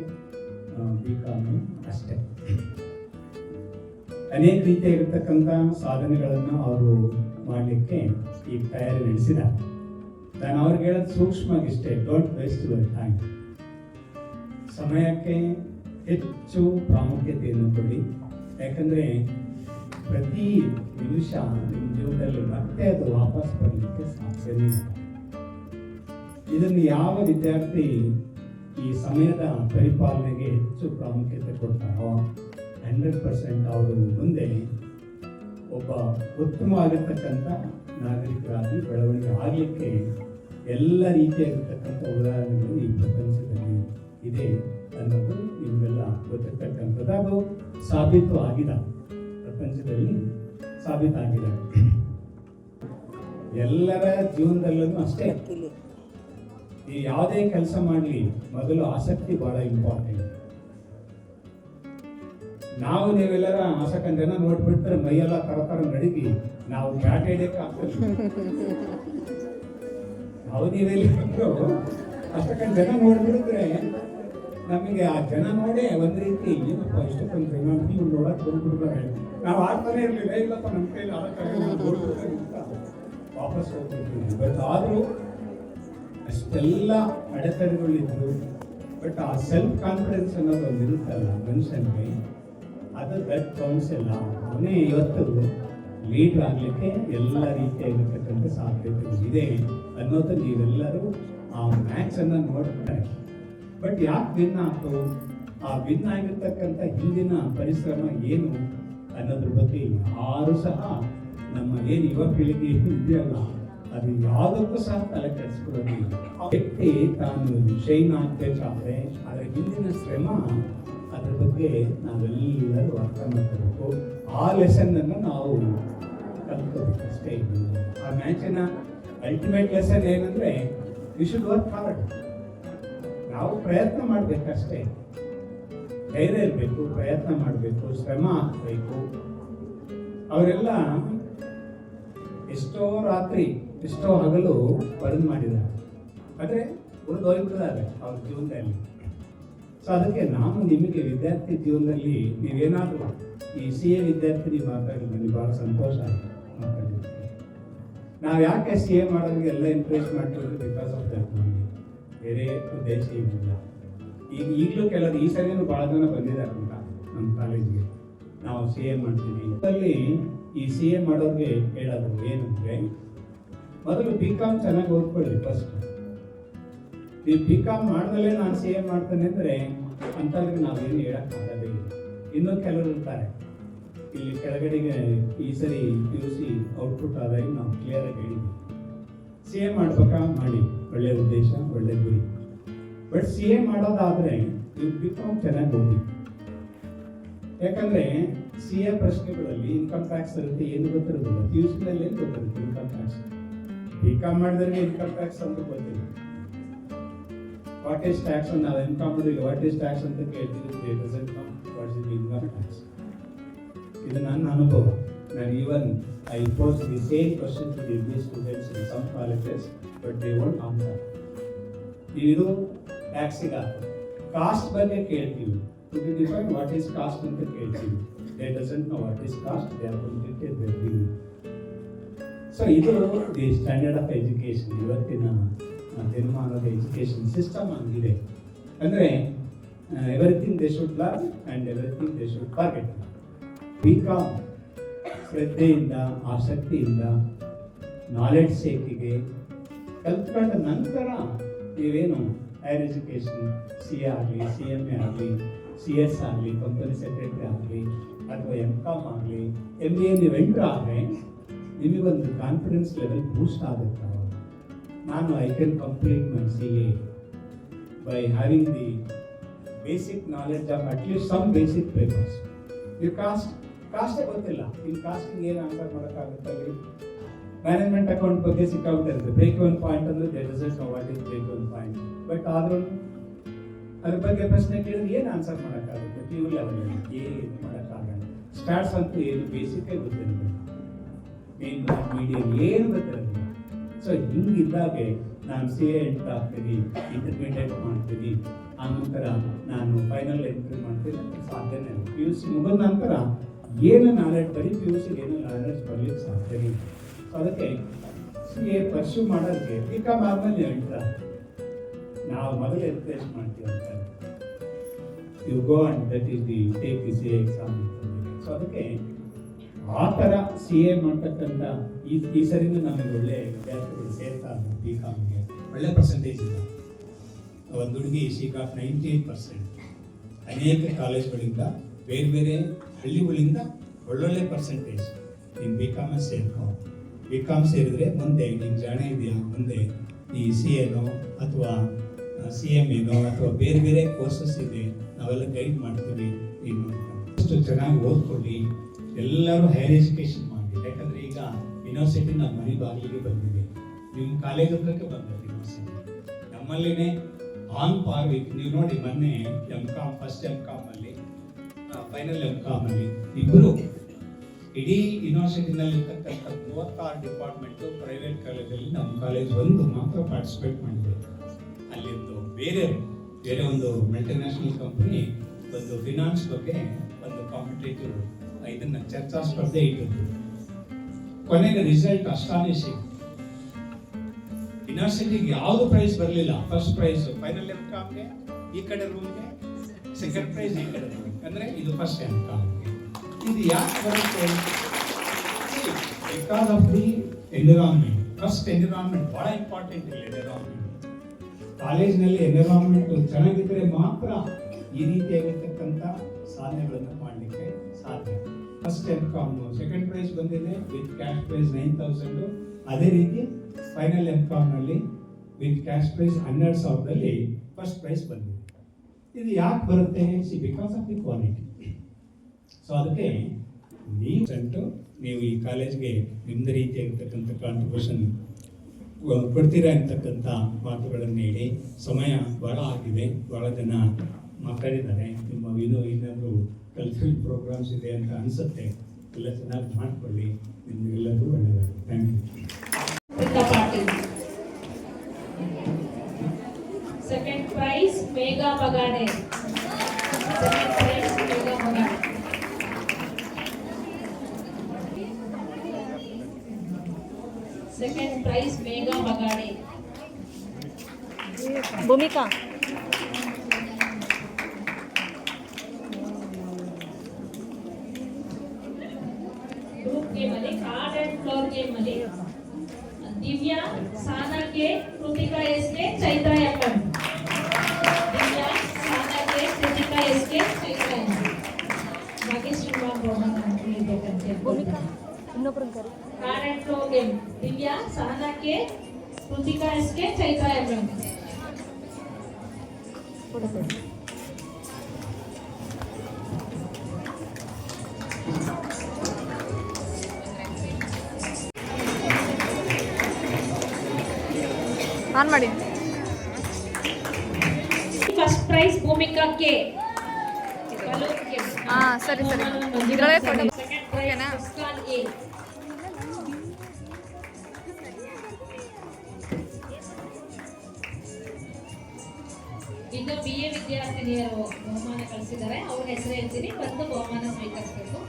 BCom ಅಷ್ಟೇ. ಅನೇಕ ರೀತಿಯಾಗಿರ್ತಕ್ಕಂಥ ಸಾಧನೆಗಳನ್ನು ಅವರು ಮಾಡಲಿಕ್ಕೆ ಈಗ ತಯಾರಿ ನಡೆಸಿದ್ದಾರೆ. ನಾನು ಅವ್ರಿಗೆ ಹೇಳೋದು ಸೂಕ್ಷ್ಮವಾಗಿಷ್ಟೇ, ಡೋಂಟ್ ವೇಸ್ಟ್ ಯುವರ್ ಟೈಮ್. ಸಮಯಕ್ಕೆ ಹೆಚ್ಚು ಪ್ರಾಮುಖ್ಯತೆಯನ್ನು ಕೊಡಿ. ಯಾಕಂದರೆ ಪ್ರತಿ ನಿಮಿಷ ನಿಮ್ಮ ಜೀವನದಲ್ಲಿ ಮತ್ತೆ ಅದು ವಾಪಸ್ ಬರಲಿಕ್ಕೆ ಸಾಧ್ಯವೇ ಇಲ್ಲ. ಇದನ್ನು ಯಾವ ವಿದ್ಯಾರ್ಥಿ ಈ ಸಮಯದ ಪರಿಪಾಲನೆಗೆ ಹೆಚ್ಚು ಪ್ರಾಮುಖ್ಯತೆ ಕೊಡ್ತಾರೋ 100% ಅವರು ಮುಂದೆ ಒಬ್ಬ ಉತ್ತಮವಾಗಿರ್ತಕ್ಕಂಥ ನಾಗರಿಕರಾಗಿ ಬೆಳವಣಿಗೆ ಆಗಲಿಕ್ಕೆ ಎಲ್ಲ ರೀತಿಯಾಗಿರ್ತಕ್ಕಂಥ ಉದಾಹರಣೆಗಳು ಈ ಪ್ರಪಂಚದಲ್ಲಿ ಇದೆ ಅನ್ನೋದು ನಿಮಗೆಲ್ಲ ಗೊತ್ತಿರ್ತಕ್ಕಂಥದ್ದು. ಅದು ಸಾಬೀತು ಆಗಿದೆ, ಪ್ರಪಂಚದಲ್ಲಿ ಸಾಬೀತಾಗಿದೆ. ಎಲ್ಲರ ಜೀವನದಲ್ಲೂ ಅಷ್ಟೇ, ಈ ಯಾವುದೇ ಕೆಲಸ ಮಾಡಲಿ ಮೊದಲು ಆಸಕ್ತಿ ಬಹಳ ಇಂಪಾರ್ಟೆಂಟ್. ನಾವು ನೀವೆಲ್ಲರ ಆಸಕ್ತಿ ಜನ ನೋಡ್ಬಿಟ್ರೆ ಮೈಯೆಲ್ಲ ತರ ನಡಿಗಿ ನಾವು ಬ್ಯಾಟ್ ಹಿಡಿಯಕ್ಕೆ ಆಗ್ತದೆ. ನಾವು ನೀವೆಲ್ಲರೂ ಅಷ್ಟಕ್ಕೊಂದು ಜನ ನೋಡ್ಬಿಡಿದ್ರೆ ನಮಗೆ ಆ ಜನ ನೋಡೇ ಒಂದು ರೀತಿ ಏನಪ್ಪ ಇಷ್ಟೊಂದು ಜನ ನೀವು ನೋಡಕ್ಕೆ ಬಂದ್ಬಿಡ್ತಾರೆ, ನಾವು ಆಡ್ತಾನೆ ಇರಲಿಲ್ಲ, ಇಲ್ಲಪ್ಪ ನಮ್ಮ ಕೈಲಿ ಆಡಕ್ಕಾಗಲ್ಲ ವಾಪಸ್ ಹೋಗ್ಬಿಡ್ತೀವಿ. ಬಟ್ ಆದರೂ ಅಷ್ಟೆಲ್ಲ ಅಡೆತಡೆಗಳಿದ್ರು, ಬಟ್ ಆ ಸೆಲ್ಫ್ ಕಾನ್ಫಿಡೆನ್ಸ್ ಅನ್ನೋದು ಒಂದು ಇರುತ್ತಲ್ಲ ಮನುಷ್ಯನಿಗೆ, ಅದು ದಟ್ ಕೌನ್ಸ್ ಇಲ್ಲ. ಅವನೇ ಇವತ್ತು ಲೀಡರ್ ಆಗಲಿಕ್ಕೆ ಎಲ್ಲ ರೀತಿಯಾಗಿರ್ತಕ್ಕಂಥ ಸಾಧ್ಯತೆ ಇದೆ ಅನ್ನೋದು ನೀವೆಲ್ಲರೂ ಆ ಮ್ಯಾಚನ್ನು ನೋಡ್ತಾರೆ. ಬಟ್ ಯಾಕೆ ವಿನ್ ಆಯ್ತು, ಆ ವಿನ್ ಆಗಿರ್ತಕ್ಕಂಥ ಹಿಂದಿನ ಪರಿಶ್ರಮ ಏನು ಅನ್ನೋದ್ರ ಬಗ್ಗೆ ಯಾರೂ ಸಹ ನಮ್ಮ ಏನು ಯುವ ಪೀಳಿಗೆ ಇದೆಯಲ್ಲ ಅದು ಯಾವುದಕ್ಕೂ ಸಹ ತಲೆ ಕೆಡಿಸ್ಕೊಳ್ಳೋದಿಲ್ಲ. ವ್ಯಕ್ತಿ ತಾನು ಶೈನ್ ಆಗಬೇಕಾದ್ರೆ ಅದರ ಹಿಂದಿನ ಶ್ರಮ ಅದ್ರ ಬಗ್ಗೆ ನಾವೆಲ್ಲರೂ ಅರ್ಥ ಮಾಡ್ಕೋಬೇಕು. ಆ ಲೆಸನ್ನನ್ನು ನಾವು ಕಲ್ತ್ಕೋಬೇಕು ಅಷ್ಟೇ. ಆ ಮ್ಯಾಚಿನ ಅಲ್ಟಿಮೇಟ್ ಲೆಸನ್ ಏನಂದ್ರೆ ವಿ ಶುಡ್ ವರ್ಕ್ ಹಾರ್ಡ್. ನಾವು ಪ್ರಯತ್ನ ಮಾಡಬೇಕಷ್ಟೇ, ಧೈರ್ಯ ಇರಬೇಕು, ಪ್ರಯತ್ನ ಮಾಡಬೇಕು, ಶ್ರಮ ಹಾಕಬೇಕು. ಅವರೆಲ್ಲ ಎಷ್ಟೋ ರಾತ್ರಿ ಎಷ್ಟೋ ಹಗಲು ಬರೆದು ಮಾಡಿದ್ದಾರೆ, ಆದರೆ ಉಳಿದೋಗ್ಬಿಟ್ಟಿದ್ದಾರೆ ಅವ್ರ ಜೀವನದಲ್ಲಿ. ಸೊ ಅದಕ್ಕೆ ನಾನು ನಿಮಗೆ ವಿದ್ಯಾರ್ಥಿ ಜೀವನದಲ್ಲಿ ನೀವೇನಾದರೂ ಈ CA ವಿದ್ಯಾರ್ಥಿ ನೀವು ಮಾತಾಡಿ ನನಗೆ ಭಾಳ ಸಂತೋಷ ಆಯಿತು ಮಾತಾಡಿದ್ವಿ. ನಾವು ಯಾಕೆ CA ಮಾಡೋರಿಗೆ ಎಲ್ಲ ಎನ್ಕರೇಜ್ ಮಾಡ್ತಿರೋದು ಬಿಕಾಸ್ ಆಫ್ ದಟ್. ಬೇರೆ ಉದ್ದೇಶ ಏನಿಲ್ಲ. ಈಗಲೂ ಕೆಲವರು ಈ ಸರಿನೂ ಭಾಳ ಜನ ಬಂದಿದ್ದಾರೆ ಅಂತ ನಮ್ಮ ಕಾಲೇಜಿಗೆ ನಾವು CA ಮಾಡ್ತೀವಿ. ಅದರಲ್ಲಿ ಈ CA ಮಾಡೋರಿಗೆ ಹೇಳೋದು ಏನಂದರೆ, ಮೊದಲು BCom ಚೆನ್ನಾಗಿ ಓದ್ಕೊಳ್ಳಿ ಫಸ್ಟ್. ನೀವು BCom ಮಾಡಿದಲ್ಲೇ ನಾನು CA ಮಾಡ್ತೇನೆ ಅಂದರೆ ಅಂಥವ್ರಿಗೆ ನಾವೇನು ಹೇಳೋಕ್ಕಾಗದೇ ಇಲ್ಲ. ಇನ್ನೂ ಕೆಲವರು ಇರ್ತಾರೆ ಇಲ್ಲಿ ಕೆಳಗಡೆಗೆ ಈ ಸರಿ PUC ಔಟ್ಪುಟ್ ಆದಾಗ ನಾವು ಕ್ಲಿಯರಾಗಿ ಹೇಳಿದ್ವಿ CA ಮಾಡ್ಬೇಕಾ ಮಾಡಿ, ಒಳ್ಳೆ ಉದ್ದೇಶ ಒಳ್ಳೆ ಗುರಿ. ಬಟ್ CA ಮಾಡೋದಾದರೆ ನೀವು BCom ಚೆನ್ನಾಗಿ ಓದಿ. ಯಾಕಂದರೆ CA ಪ್ರಶ್ನೆಗಳಲ್ಲಿ ಇನ್ಕಮ್ ಟ್ಯಾಕ್ಸ್ ಇರುತ್ತೆ, ಏನು ಗೊತ್ತಿರೋದಿಲ್ಲ. PUCನಲ್ಲಿ ಏನು ಗೊತ್ತಿರುತ್ತೆ ಇನ್ಕಮ್ ಟ್ಯಾಕ್ಸ್. BCom ಮಾಡಿದ್ರೆ ಇನ್ಕಮ್ ಟ್ಯಾಕ್ಸ್ ಅಂತ ಗೊತ್ತಿಲ್ಲ. ವಾಟ್ ಈಸ್ ಟ್ಯಾಕ್ಸ್ ಅಂತ ನಾವು MCom ಮಾಡಿದ್ರೆ ವಾಟ್ ಈಸ್ ಟ್ಯಾಕ್ಸ್ ಅಂತ ಕೇಳ್ತಿದ್ದೆ, ವಾಟ್ ಇಸ್ ಇನ್ಕಮ್ ಟ್ಯಾಕ್ಸ್. ಇದು ನನ್ನ ಅನುಭವ. ನಾನು even I pose the same question to the English students in some colleges, but they won't answer. ಇದು ಟ್ಯಾಕ್ಸಿಗೆ ಕಾಸ್ಟ್ ಬಗ್ಗೆ ಕೇಳ್ತೀವಿ, to the define what is cost ಅಂತ ಕೇಳ್ತೀವಿ. They doesn't know what is cost, they are going to take their due. So ಇದು the standard of education. ಇವತ್ತಿನ ದಿನಮಾನದ education system ಆಗಿದೆ. ಅಂದರೆ everything they should learn and everything they should forget. BCom ಶ್ರದ್ಧೆಯಿಂದ, ಆಸಕ್ತಿಯಿಂದ, knowledge ಸೇಕಿಗೆ ಕಲ್ತ್ಕೊಂಡ ನಂತರ ನೀವೇನು higher education CA ಆಗಲಿ, CMA ಆಗಲಿ, CS ಆಗಲಿ, ಕಂಪನಿ ಸೆಕ್ರೆಟರಿ ಆಗಲಿ, ಅಥವಾ MCom ಆಗಲಿ, MBA ನೀವು ಎಂಟ್ರ್ ಆದರೆ ನಿಮಗೊಂದು ಕಾನ್ಫಿಡೆನ್ಸ್ ಲೆವೆಲ್ ಬೂಸ್ಟ್ ಆಗುತ್ತೆ. ನಾನು I can complete my CA by having the basic knowledge of at least some basic papers. ನೀವು ಕಾಸ್ಟೇ ಗೊತ್ತಿಲ್ಲ, ನಿಮ್ಮ ಕಾಸ್ಟಿಂಗ್ ಏನು ಆನ್ಸರ್ ಮಾಡೋಕ್ಕಾಗುತ್ತೆ ಅಲ್ಲಿ. ಮ್ಯಾನೇಜ್ಮೆಂಟ್ ಅಕೌಂಟ್ ಬಗ್ಗೆ ಸಿಕ್ಕಾಗುತ್ತೆ. ಬ್ರೇಕ್ ಒನ್ ಪಾಯಿಂಟ್ ಅಂದರೆ they doesn't know what is break one point. But ಆದ್ರೂ ಅದ್ರ ಬಗ್ಗೆ ಪ್ರಶ್ನೆ ಕೇಳಿದ್ರೆ ಏನು ಆನ್ಸರ್ ಮಾಡೋಕ್ಕಾಗುತ್ತೆ? PU ಲೆವೆಲಲ್ಲಿ ಏನು ಮಾಡೋಕ್ಕಾಗಲ್ಲ. ಸ್ಟಾರ್ಟ್ಸ್ ಅಂತೂ ಏನು ಬೇಸಿಕ್ಕೇ ಗೊತ್ತಿರಬೇಕು, ಮೇನ್ ಮೀಡಿಯಂ ಏನು ಗೊತ್ತಿರಲಿಲ್ಲ. ಸೊ ಹಿಂಗಿದ್ದಾಗೆ ನಾನು CA ಎಂಟ್ರ್ ಆಗ್ತೀನಿ, ಇಂಟರ್ಮೀಡಿಯೇಟ್ ಮಾಡ್ತೀನಿ, ಆನಂತರ ನಾನು ಫೈನಲ್ ಎಂಟ್ರಿ ಮಾಡ್ತೀನಿ ಅಂತ ಸಾಧ್ಯನೇ ಇಲ್ಲ. PUC ಮುಗಿದ ನಂತರ ಏನು ನಾಲೆಡ್ಜ್ ಬರೀ PUC ಏನು ನಾಲೆಡ್ಜ್ ಬರಲಿಕ್ಕೆ ಸಾಧ್ಯನೇ ಇಲ್ಲ. ಸೊ ಅದಕ್ಕೆ CA ಪರ್ಸ್ಯೂ ಮಾಡೋದಕ್ಕೆ BCom ಆದಮೇಲೆ ಎಂಟ್ರ್ ನಾವು ಮೊದಲು ಎನ್ಕರೇಜ್ ಮಾಡ್ತೀವಿ ಅಂತ you go and that is the take the CA exam. So ಅದಕ್ಕೆ ಆ ಥರ CA ಮಾಡ್ತಕ್ಕಂಥ ಈ ಸರಿನೂ ನಮಗೆ ಒಳ್ಳೆ ವಿದ್ಯಾರ್ಥಿಗಳು ಸೇರ್ತಾರೆ. BComಗೆ ಒಳ್ಳೆ ಪರ್ಸೆಂಟೇಜ್ ಇದೆ. ಒಂದು ಹುಡುಗಿ ಶಿ ಗಾಟ್ 98%. ಅನೇಕ ಕಾಲೇಜ್ಗಳಿಂದ ಬೇರೆ ಬೇರೆ ಹಳ್ಳಿಗಳಿಂದ ಒಳ್ಳೊಳ್ಳೆ ಪರ್ಸೆಂಟೇಜ್ ಇನ್ನು BCom ಸೇರ್ಕೊ. BCom ಸೇರಿದ್ರೆ ಮುಂದೆ ನಿಮ್ಗೆ ಜಾಣೆ ಇದೆಯಾ, ಮುಂದೆ ಈ CAನೋ ಅಥವಾ CMAನೋ ಅಥವಾ ಬೇರೆ ಬೇರೆ ಕೋರ್ಸಸ್ ಇದೆ, ನಾವೆಲ್ಲ ಗೈಡ್ ಮಾಡ್ತೀವಿ. ಇನ್ನು ಅಷ್ಟು ಚೆನ್ನಾಗಿ ಓದ್ಕೊಳ್ಳಿ, ಎಲ್ಲರೂ ಹೈಯರ್ ಎಜುಕೇಷನ್ ಮಾಡಿ. ಯಾಕಂದರೆ ಈಗ ಯೂನಿವರ್ಸಿಟಿ ನಮ್ಮ ಮನೆ ಬಾಗಿಲಿಗೆ ಬಂದಿದೆ, ನಿಮ್ಮ ಕಾಲೇಜ್ ಹತ್ರಕ್ಕೆ ಬಂದಿದೆ ಯೂನಿವರ್ಸಿಟಿ. ನಮ್ಮಲ್ಲಿನೇ ಆನ್ ಪಾರ್ ವಿತ್ ನೀವು ನೋಡಿ, ಮೊನ್ನೆ MCom ಫಸ್ಟ್ MComಲ್ಲಿ ಫೈನಲ್ MComಲ್ಲಿ ಇಬ್ಬರು ಇಡೀ ಯೂನಿವರ್ಸಿಟಿನಲ್ಲಿ ಇರ್ತಕ್ಕಂಥ 36 ಡಿಪಾರ್ಟ್ಮೆಂಟು ಪ್ರೈವೇಟ್ ಕಾಲೇಜಲ್ಲಿ ನಮ್ಮ ಕಾಲೇಜ್ ಒಂದು ಮಾತ್ರ ಪಾರ್ಟಿಸಿಪೇಟ್ ಮಾಡಿದೆ. ಅಲ್ಲಿಂದು ಬೇರೆ ಒಂದು ಮಲ್ಟಿನ್ಯಾಷನಲ್ ಕಂಪನಿ ಒಂದು ಫಿನಾನ್ಸ್ ಬಗ್ಗೆ ಒಂದು ಕಾಂಪಿಟೇಟಿವ್ ಇದನ್ನು ಚರ್ಚಾ ಸ್ಪರ್ಧೆ ಇಟ್ಟಿದ್ರು. ಕೊನೆಗೆ ರಿಸಲ್ಟ್ ಅಸ್ಟಾನಿಶಿಂಗ್. ಯೂನಿವರ್ಸಿಟಿಗೆ ಯಾವುದು ಪ್ರೈಸ್ ಬರಲಿಲ್ಲ. ಫಸ್ಟ್ ಪ್ರೈಸ್ ಫೈನಲ್ MComಗೆ, ಈ ಕಡೆ ರೂಮ್ಗೆ, ಸೆಕೆಂಡ್ ಪ್ರೈಸ್ ಈ ಕಡೆ ರೂಮ್. ಅಂದರೆ ಇದು ಫಸ್ಟ್ MComಗೆ. ಇದು ಯಾಕೆ ಬರುತ್ತೆ? Because of the environment. First environment ಭಾಳ ಇಂಪಾರ್ಟೆಂಟ್ ಇಲ್ಲ. ಎನ್ವಿರಾನ್ಮೆಂಟ್ ಕಾಲೇಜಿನಲ್ಲಿ ಎನ್ವಿರಾನ್ಮೆಂಟ್ ಚೆನ್ನಾಗಿದ್ದರೆ ಮಾತ್ರ ಈ ರೀತಿಯಾಗಿರ್ತಕ್ಕಂಥ ಸಾಧನೆಗಳನ್ನು ಮಾಡಲಿಕ್ಕೆ ಸಾಧ್ಯ. ಫಸ್ಟ್ ಎಂ.ಕಾಮ್ ಸೆಕೆಂಡ್ ಪ್ರೈಸ್ ಬಂದಿದೆ ವಿತ್ ಕ್ಯಾಶ್ ಪ್ರೈಸ್ 9,000. ಅದೇ ರೀತಿ ಫೈನಲ್ ಎಂ.ಕಾಮ್ನಲ್ಲಿ ವಿತ್ ಕ್ಯಾಶ್ ಪ್ರೈಸ್ 12,000ದಲ್ಲಿ ಫಸ್ಟ್ ಪ್ರೈಸ್ ಬಂದಿದೆ. ಇದು ಯಾಕೆ ಬರುತ್ತೆ? Because of the quality. So ಅದಕ್ಕೆ ನೀವು ಈ ಕಾಲೇಜ್ಗೆ ನಿಮ್ಮದೇ ರೀತಿಯಾಗಿರ್ತಕ್ಕಂಥ ಕಾಂಟ್ರಿಬ್ಯೂಷನ್ ಕೊಡ್ತೀರಾ ಅಂತಕ್ಕಂಥ ಮಾತುಗಳನ್ನು ಹೇಳಿ. ಸಮಯ ಭಾಳ ಆಗಿದೆ, ಭಾಳ ಜನ ಮಾತಾಡಿದ್ದಾರೆ. ನಿಮ್ಮ ಇನ್ನೊಂದು ಕಲ್ಚರಲ್ ಪ್ರೋಗ್ರಾಮ್ಸ್ ಇದೆ ಅಂತ ಅನಿಸುತ್ತೆ. ಎಲ್ಲ ಚೆನ್ನಾಗಿ ಮಾಡಿಕೊಳ್ಳಿ. ನಿಮಗೆಲ್ಲರಿಗೂ ಒಳ್ಳೆಯದಾಗಲಿ. Thank you. Patil. Second prize Megha Bagade. Second prize Megha Bagade. Second prize Megha Bagade. Bhoomika. Group game ಅಲ್ಲಿ ಕಾರ್ಡ್ ಅಂಡ್ ಫ್ಲೋರ್ ಗೇಮ್ ಅಲ್ಲಿ Divya, Sana K, Kruthika S K, Chaitra M. Divya, Sana K, Kruthika S K, Chaitra M. Bhagyashree card and floor game Divya, Sana K, Kruthika S K, Chaitra M. On ಮಾಡಿ. First prize Bhoomika K. ಸರಿ ಇದರೊಳಗೆ ಕೊಡಿ. Second prize Muskan A. ಇನ್ನು BA ವಿದ್ಯಾರ್ಥಿನಿಯರು ಬಹುಮಾನ ಕಳಿಸಿದ್ದಾರೆ. ಅವ್ರ ಹೆಸರು ಹೇಳ್ತೀನಿ, ಬಂದು ಬಹುಮಾನ ಸ್ವೀಕರಿಸಬೇಕು.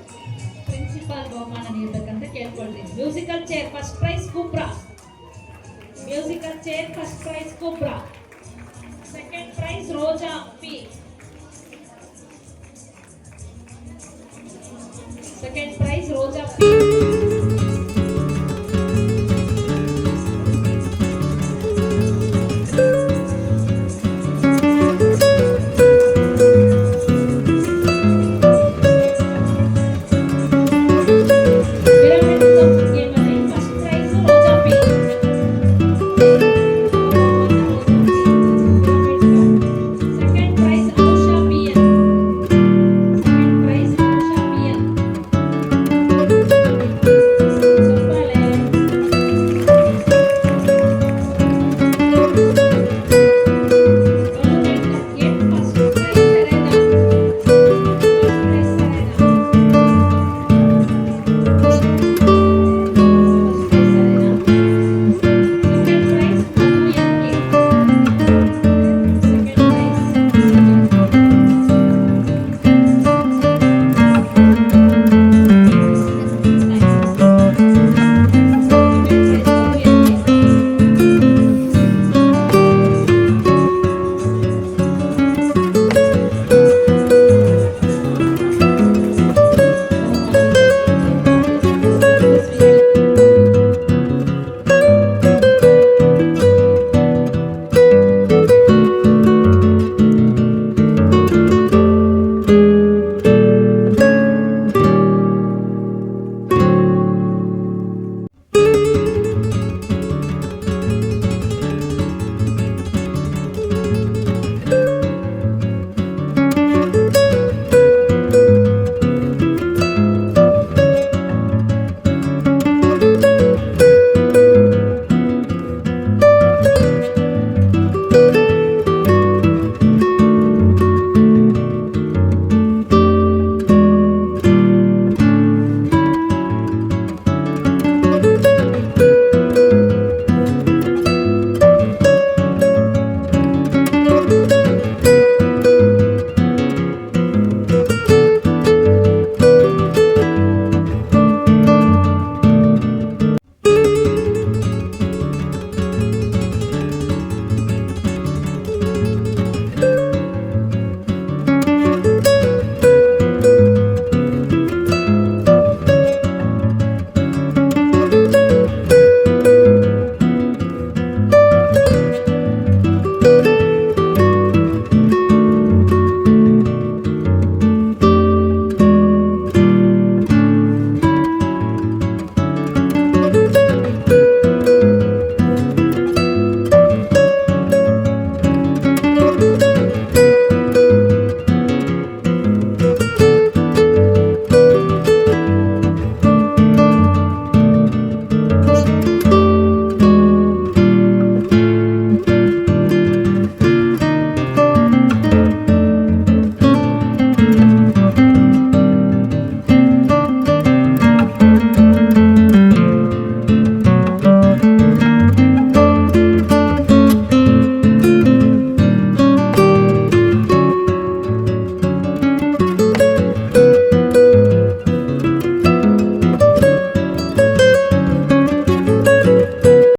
ಪ್ರಿನ್ಸಿಪಾಲ್ ಬಹುಮಾನ ನೀಡಬೇಕಂತ ಕೇಳ್ಕೊಳ್ತೀನಿ. Musical chair first prize Kubra. Musical chair first prize Kubra. Second prize Roja P. Second prize Roja P.